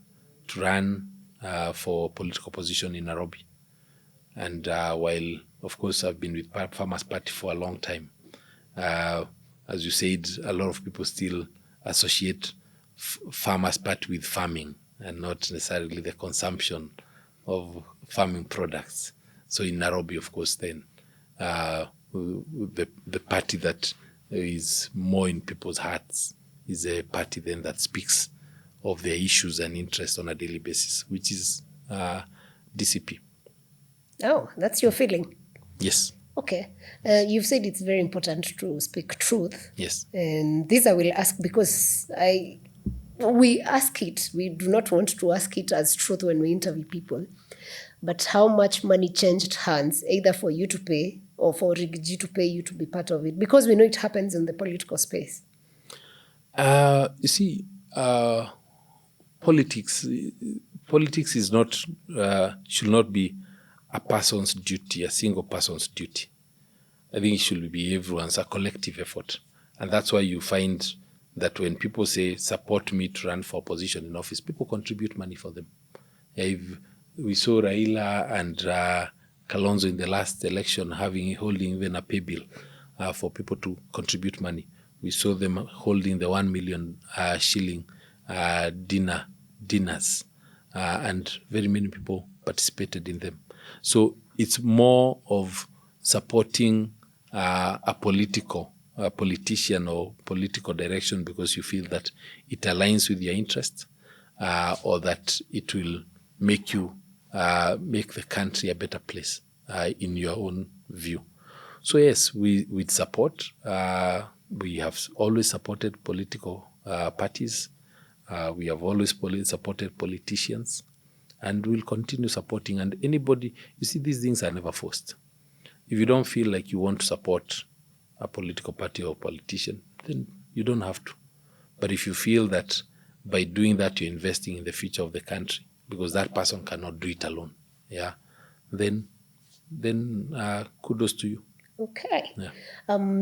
to run for political position in Nairobi. And while, of course, I've been with Farmers Party for a long time, as you said, a lot of people still associate Farmers Party with farming and not necessarily the consumption of farming products. So in Nairobi, of course, then the party that is more in people's hearts is a party then that speaks of their issues and interests on a daily basis, which is DCP. Oh, that's your feeling? Yes. Okay. You've said it's very important to speak truth. Yes. And this I will ask because we ask it. We do not want to ask it as truth when we interview people. But how much money changed hands, either for you to pay or for Rigiji to pay you to be part of it? Because we know it happens in the political space. You see, politics is not should not be a person's duty, a single person's duty. I think it should be everyone's, a collective effort. And that's why you find that when people say, support me to run for position in office, people contribute money for them. If we saw Raila and Kalonzo in the last election holding even a pay bill for people to contribute money. We saw them holding the 1 million shilling dinners, and very many people participated in them. So it's more of supporting a politician or political direction because you feel that it aligns with your interest, or that it will make you make the country a better place in your own view. So yes, we'd support. We have always supported political parties. We have always supported politicians, and we'll continue supporting. And anybody, you see, these things are never forced. If you don't feel like you want to support a political party or politician, then you don't have to. But if you feel that by doing that you're investing in the future of the country, because that person cannot do it alone, yeah, then kudos to you. Okay. Yeah.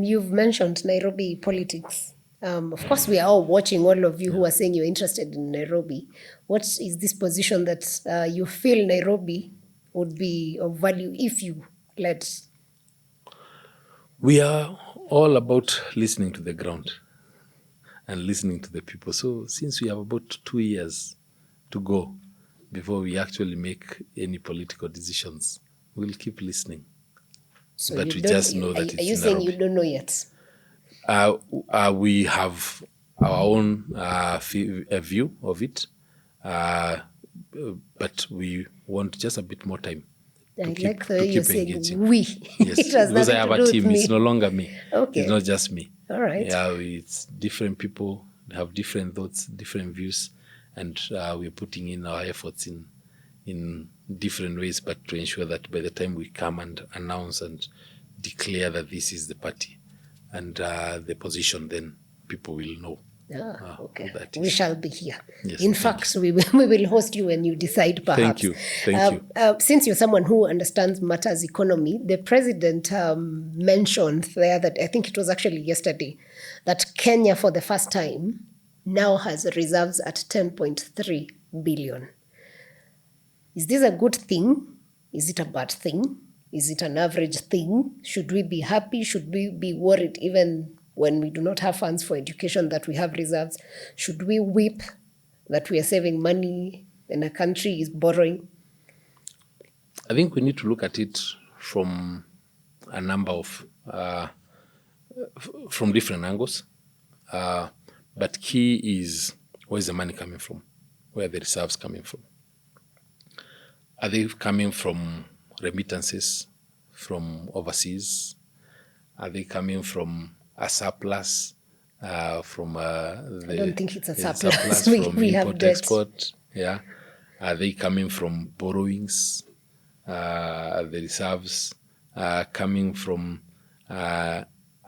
You've mentioned Nairobi politics. Of course, we are all watching, all of you who are saying you're interested in Nairobi. What is this position that you feel Nairobi would be of value if you led? We are all about listening to the ground and listening to the people. So since we have about 2 years to go before we actually make any political decisions, we'll keep listening. So but we just know that it's in Nairobi. Are you saying you don't know yet? We have our own view of it, but we want just a bit more time. I like the way you're saying engaging. We. Yes, because I have a team. It's no longer me. Okay. It's not just me. All right. Yeah, it's different people have different thoughts, different views, and we're putting in our efforts in different ways, but to ensure that by the time we come and announce and declare that this is the party and the position, then people will know Okay. who that We is. shall be here. Yes, In thank fact, we will host you when you decide, perhaps. Thank you. Since you're someone who understands matters economy, the president mentioned there that, I think it was actually yesterday, that Kenya, for the first time, now has reserves at 10.3 billion. Is this a good thing? Is it a bad thing? Is it an average thing? Should we be happy? Should we be worried even when we do not have funds for education that we have reserves? Should we weep that we are saving money and a country is borrowing? I think we need to look at it from a number of, from different angles. But key is, where's the money coming from? Where are the reserves coming from? Are they coming from remittances from overseas? Are they coming from a surplus from I don't think it's a surplus. from we have import debt. export? Yeah. Are they coming from borrowings? Are the reserves coming from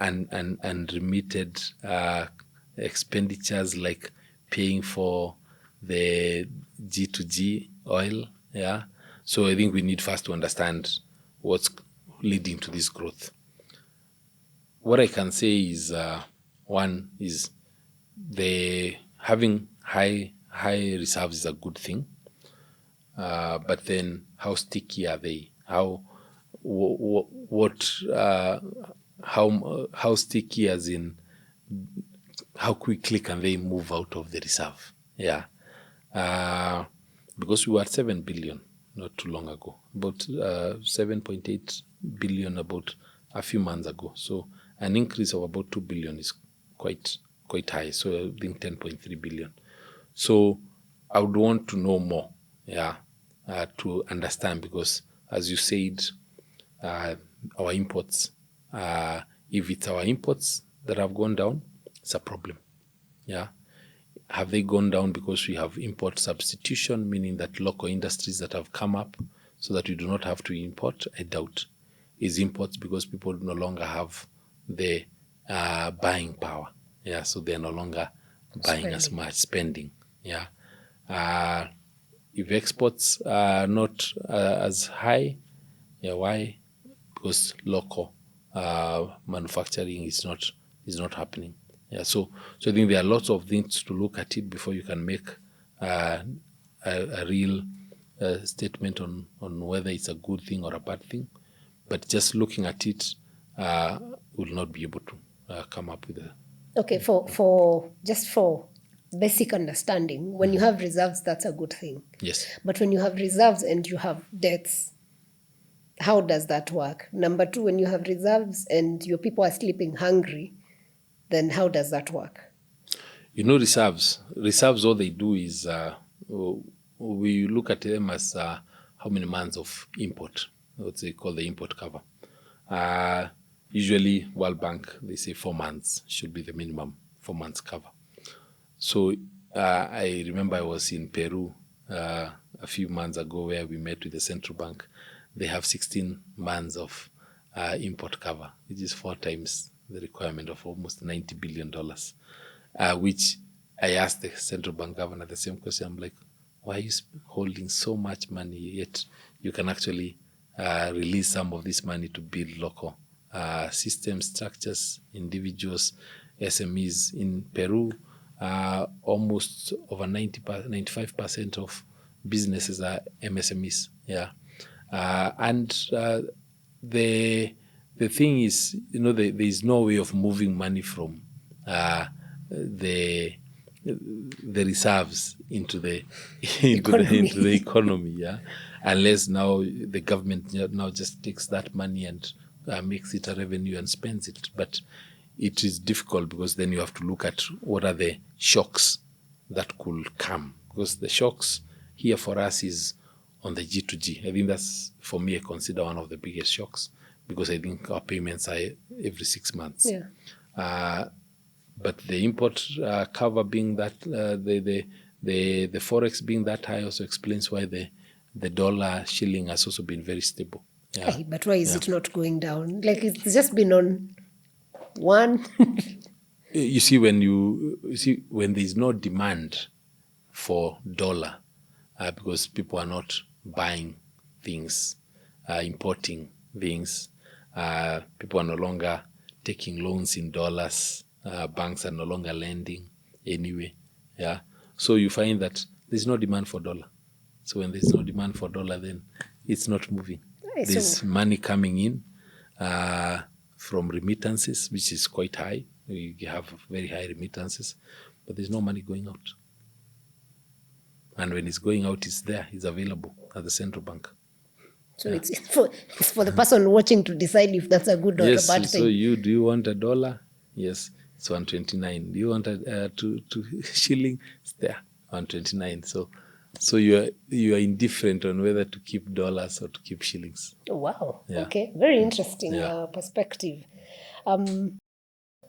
unremitted expenditures like paying for the G2G oil? Yeah. So I think we need first to understand what's leading to this growth. What I can say is, one is the having high reserves is a good thing, but then how sticky are they? How sticky, as in how quickly can they move out of the reserve? Yeah, because we were at 7 billion not too long ago, about 7.8 billion about a few months ago. So an increase of about 2 billion is quite high. So I think 10.3 billion. So I would want to know more, to understand, because as you said, our imports, if it's our imports that have gone down, it's a problem. Yeah. Have they gone down because we have import substitution, meaning that local industries that have come up so that we do not have to import? I doubt. Is imports because people no longer have the buying power? Yeah, so they're no longer buying as much, spending. Yeah. If exports are not as high, why? Because local manufacturing is not happening. Yeah, so I think there are lots of things to look at it before you can make a real statement on whether it's a good thing or a bad thing. But just looking at it will not be able to come up with a... Okay, for basic understanding, when you have reserves, that's a good thing. Yes. But when you have reserves and you have debts, how does that work? Number two, when you have reserves and your people are sleeping hungry, then how does that work? Reserves, all they do is, we look at them as how many months of import, what they call the import cover. Usually, World Bank, they say 4 months should be the minimum, 4 months cover. So I remember I was in Peru a few months ago where we met with the central bank. They have 16 months of import cover, which is 4 times the requirement of almost $90 billion, which I asked the central bank governor the same question. I'm like, why are you holding so much money, yet you can actually release some of this money to build local systems, structures, individuals, SMEs? In Peru, almost over 95% of businesses are MSMEs. Yeah. And the thing is, there is no way of moving money from the reserves into the economy, yeah, unless now the government now just takes that money and makes it a revenue and spends it. But it is difficult because then you have to look at what are the shocks that could come, because the shocks here for us is on the G2G. I think that's, for me, I consider one of the biggest shocks, because I think our payments are every 6 months. Yeah. But the import cover being that, the forex being that high also explains why the dollar shilling has also been very stable. Yeah. Hey, but why is it not going down? Like, it's just been on one. you see, when there's no demand for dollar, because people are not buying things, importing things, people are no longer taking loans in dollars, banks are no longer lending anyway. Yeah, so you find that there's no demand for dollar. So when there's no demand for dollar, then it's not moving. There's money coming in from remittances, which is quite high. We have very high remittances, but there's no money going out. And when it's going out, it's there, it's available at the central bank. So it's for the person watching to decide if that's a good or a bad thing. So do you want a dollar? Yes, it's 129. Do you want to shilling? It's there, 129. So you are indifferent on whether to keep dollars or to keep shillings. Oh, wow. Yeah. Okay. Very interesting perspective.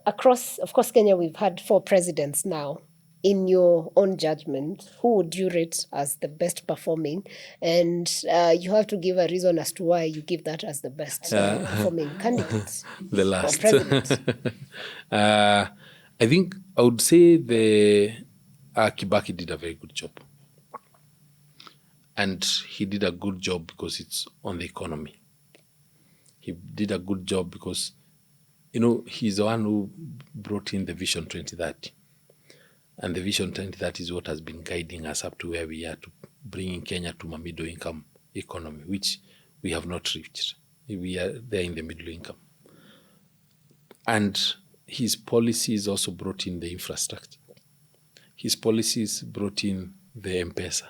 Across, of course, Kenya, we've had 4 presidents now. In your own judgment, who would you rate as the best performing? And you have to give a reason as to why you give that as the best performing candidate. The last. President. I think I would say Kibaki did a very good job. And he did a good job because it's on the economy. He did a good job because, he's the one who brought in the Vision 2030. And the Vision 2030 is what has been guiding us up to where we are, to bringing Kenya to a middle income economy, which we have not reached. We are there in the middle income. And his policies also brought in the infrastructure. His policies brought in the M-Pesa.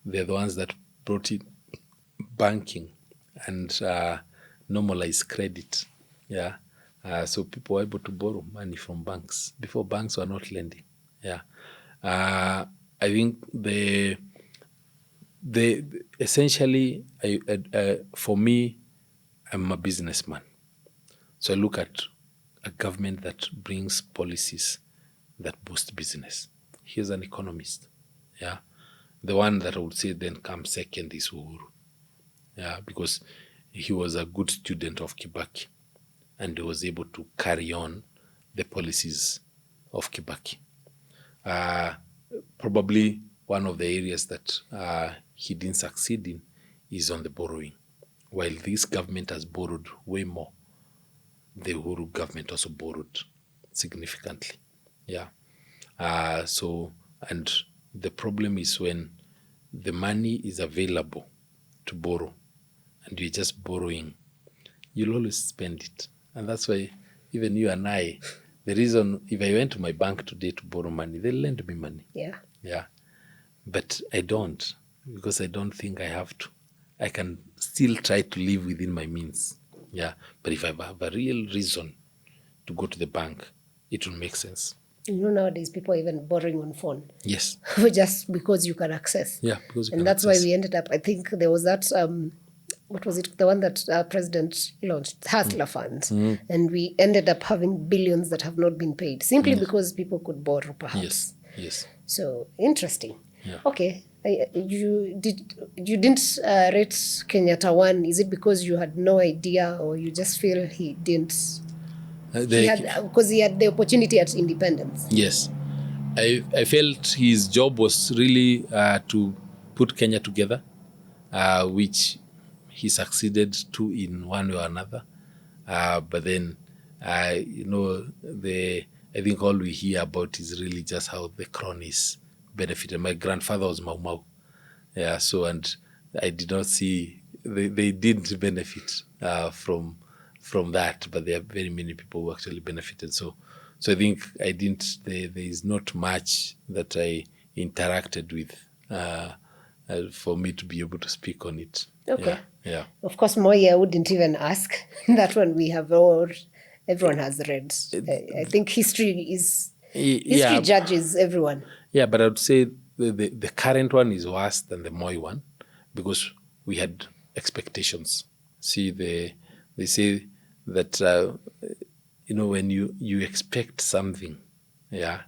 They're the ones that brought in banking and normalized credit. Yeah. So people were able to borrow money from banks. Before, banks were not lending. Yeah, I think the essentially, for me, I'm a businessman, so I look at a government that brings policies that boost business. Here's an economist. Yeah, the one that I would say then comes second is Uhuru. Yeah, because he was a good student of Kibaki, and he was able to carry on the policies of Kibaki. Probably one of the areas that he didn't succeed in is on the borrowing. While this government has borrowed way more, the Uhuru government also borrowed significantly. Yeah. And the problem is when the money is available to borrow and you're just borrowing, you'll always spend it. And that's why even you and I, the reason, if I went to my bank today to borrow money, they'll lend me money. Yeah. Yeah. But I don't, because I don't think I have to. I can still try to live within my means. Yeah. But if I have a real reason to go to the bank, it will make sense. Nowadays people are even borrowing on phone. Yes. Just because you can access. Yeah, because you can And that's access. why we ended up, I think there was that... what was it? The one that President launched, Hustler Funds. And we ended up having billions that have not been paid, simply because people could borrow, perhaps. Yes. So, interesting. Yeah. Okay. You didn't rate Kenyatta 1. Is it because you had no idea, or you just feel he didn't... Because he had the opportunity at independence? Yes. I felt his job was really to put Kenya together, which... he succeeded to in one way or another. But then, I think all we hear about is really just how the cronies benefited. My grandfather was Mau Mau. Yeah, so, and I did not see, they didn't benefit from that, but there are very many people who actually benefited. So I think there is not much that I interacted with for me to be able to speak on it. Okay. Yeah. Of course, Moi, I wouldn't even ask. That one we have everyone has read. I think history judges everyone. Yeah, but I would say the current one is worse than the Moi one, because we had expectations. See, they say that when you expect something, yeah,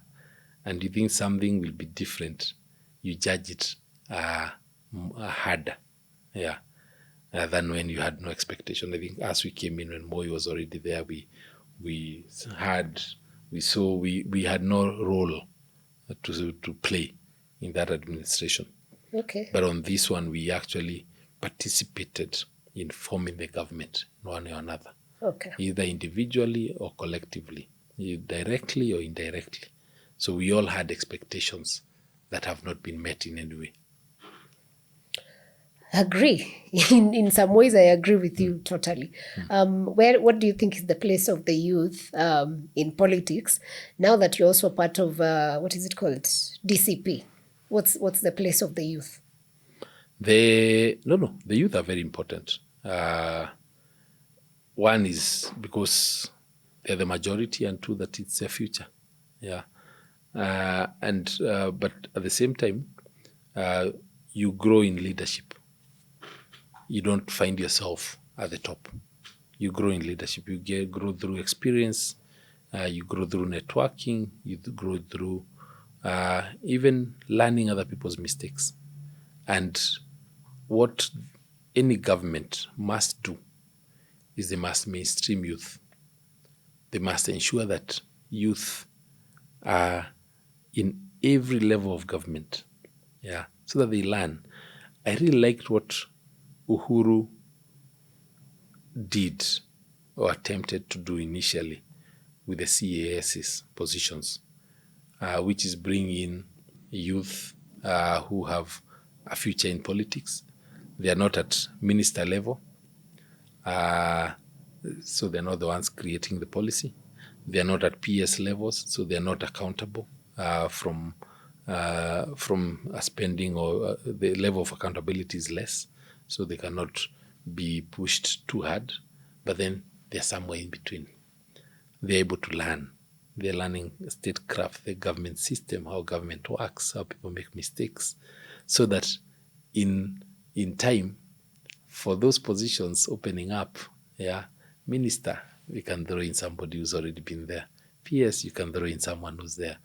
and you think something will be different, you judge it harder, yeah, than when you had no expectation. I think as we came in, when Moi was already there, we had We had no role to play in that administration. Okay. But on this one, we actually participated in forming the government, one or another, Okay. either individually or collectively, directly or indirectly. So we all had expectations that have not been met in any way. Agree. In some ways, I agree with you totally. What do you think is the place of the youth in politics now that you're also part of what is it called, DCP? What's the place of the youth? The youth are very important. One is because they're the majority, and two, that it's their future. Yeah, but at the same time, you grow in leadership. You don't find yourself at the top. You grow in leadership. You grow through experience. You grow through networking. You grow through even learning other people's mistakes. And what any government must do is they must mainstream youth. They must ensure that youth are in every level of government, so that they learn. I really liked what Uhuru did or attempted to do initially with the CAS's positions, which is bring in youth who have a future in politics. They are not at minister level, so they're not the ones creating the policy. They are not at PS levels, so they are not accountable from a spending, or the level of accountability is less, so they cannot be pushed too hard. But then they're somewhere in between. They're able to learn. They're learning statecraft, the government system, how government works, how people make mistakes, so that in time, for those positions opening up, minister, we can throw in somebody who's already been there. PS, you can throw in someone who's there.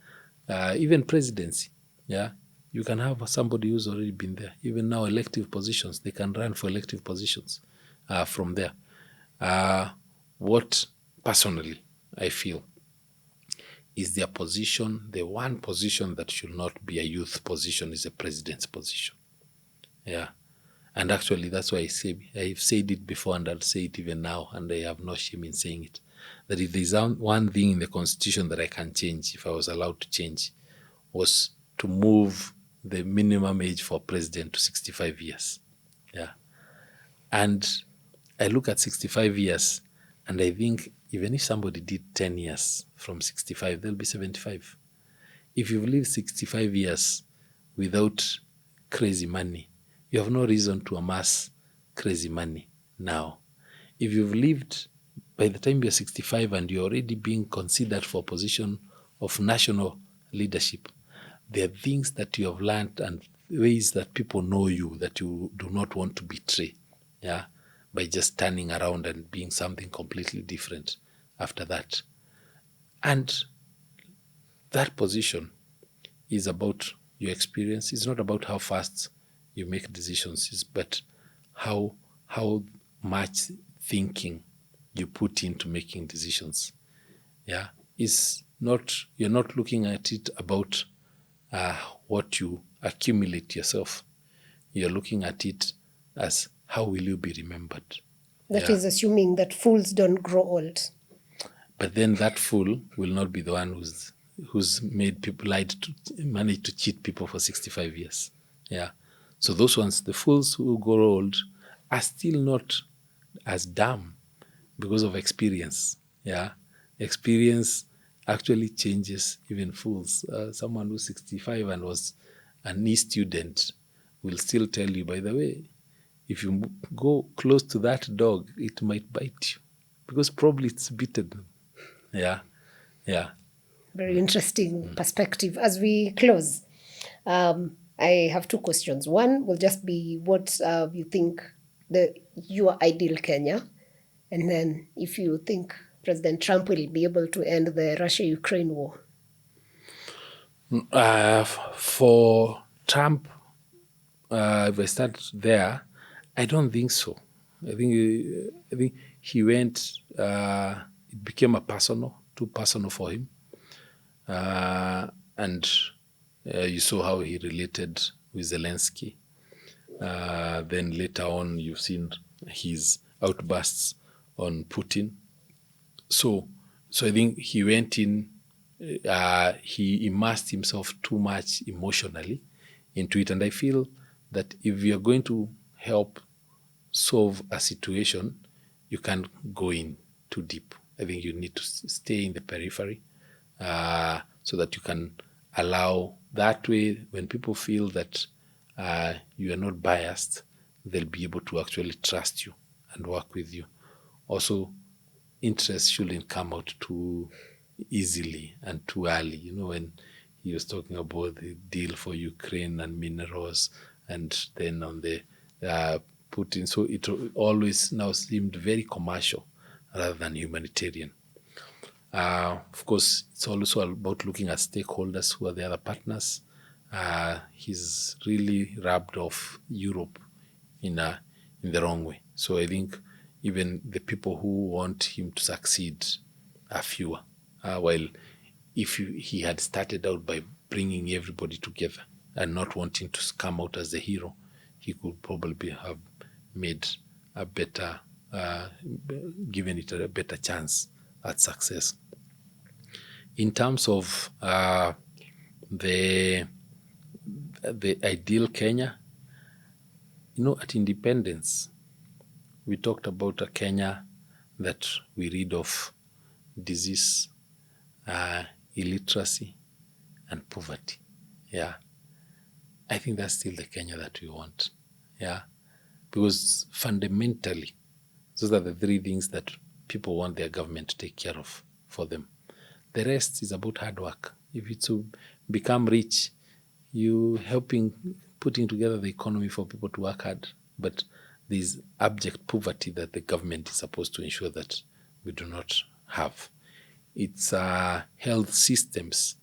Even presidency, you can have somebody who's already been there. Even now, elective positions, they can run for elective positions from there. What personally I feel is their position, the one position that should not be a youth position is a president's position. And actually, that's why I've said it before, and I'll say it even now, and I have no shame in saying it, that if there's one thing in the Constitution that I can change, if I was allowed to change, was to move the minimum age for president to 65 years. And I look at 65 years, and I think even if somebody did 10 years from 65, they'll be 75. If you've lived 65 years without crazy money, you have no reason to amass crazy money now. If you've lived, by the time you're 65 and you're already being considered for a position of national leadership, there are things that you have learned and ways that people know you that you do not want to betray, by just turning around and being something completely different after that. And that position is about your experience. It's not about how fast you make decisions, but how much thinking you put into making decisions. You're not looking at it about what you accumulate yourself. You're looking at it as how will you be remembered. That is assuming that fools don't grow old. But then that fool will not be the one who's made people managed to cheat people for 65 years. So those ones, the fools who grow old, are still not as dumb because of experience. Experience actually changes even fools. Someone who's 65 and was an E student will still tell you, by the way, if you go close to that dog, it might bite you, because probably it's bitten them. Very interesting perspective. As we close, I have two questions. One will just be what you think your ideal Kenya, and then if you think President Trump will be able to end the Russia-Ukraine war. For Trump, if I start there, I don't think so. I think he went. It became too personal for him. And you saw how he related with Zelensky. Then later on, you've seen his outbursts on Putin. So I think he went in, he immersed himself too much emotionally into it. And I feel that if you're going to help solve a situation, you can't go in too deep. I think you need to stay in the periphery so that you can allow, that way when people feel that you are not biased, they'll be able to actually trust you and work with you. Also, interest shouldn't come out too easily and too early. You know, when he was talking about the deal for Ukraine and minerals, and then on the Putin, so it always now seemed very commercial rather than humanitarian. Of course, it's also about looking at stakeholders who are the other partners. He's really rubbed off Europe in the wrong way. So I think even the people who want him to succeed are fewer. While if he had started out by bringing everybody together and not wanting to come out as the hero, he could probably have made a better, given it a better chance at success. In terms of the ideal Kenya, you know, at independence, we talked about a Kenya that we rid of disease, illiteracy, and poverty. Yeah. I think that's still the Kenya that we want. Yeah. Because fundamentally, those are the three things that people want their government to take care of for them. The rest is about hard work. If it's to become rich, you putting together the economy for people to work hard. But there's abject poverty that the government is supposed to ensure that we do not have. It's health systems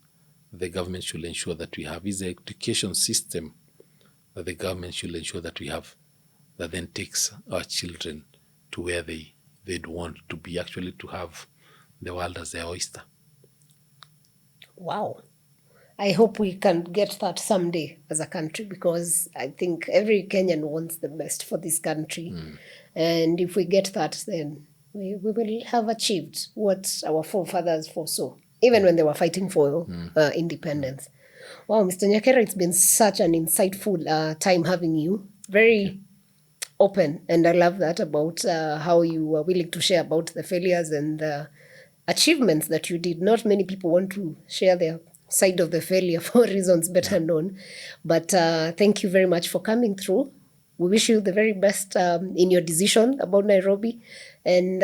the government should ensure that we have. It's the education system that the government should ensure that we have, that then takes our children to where they'd want to be, actually to have the world as their oyster. Wow. I hope we can get that someday as a country, because I think every Kenyan wants the best for this country. And if we get that, then we will have achieved what our forefathers foresaw, even when they were fighting for independence. Wow, Mr. Nyakera, it's been such an insightful time having you. Very open, and I love that about how you were willing to share about the failures and the achievements that you did. Not many people want to share their side of the failure for reasons better known. But thank you very much for coming through. We wish you the very best in your decision about Nairobi. And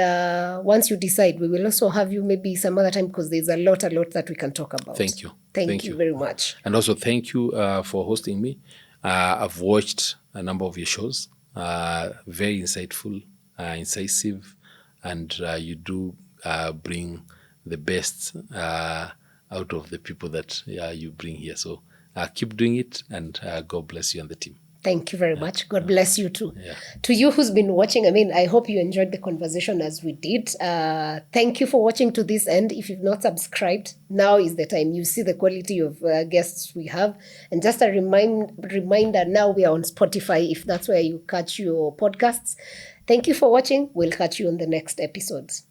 once you decide, we will also have you maybe some other time, because there's a lot that we can talk about. Thank you. Thank you very much. And also thank you for hosting me. I've watched a number of your shows. Very insightful, incisive, and you do bring the best out of the people that you bring here. So keep doing it, and God bless you and the team. Thank you very much. God bless you too. Yeah. To you who's been watching, I hope you enjoyed the conversation as we did. Thank you for watching to this end. If you've not subscribed, now is the time. You see the quality of guests we have. And just a reminder, now we are on Spotify, if that's where you catch your podcasts. Thank you for watching. We'll catch you on the next episodes.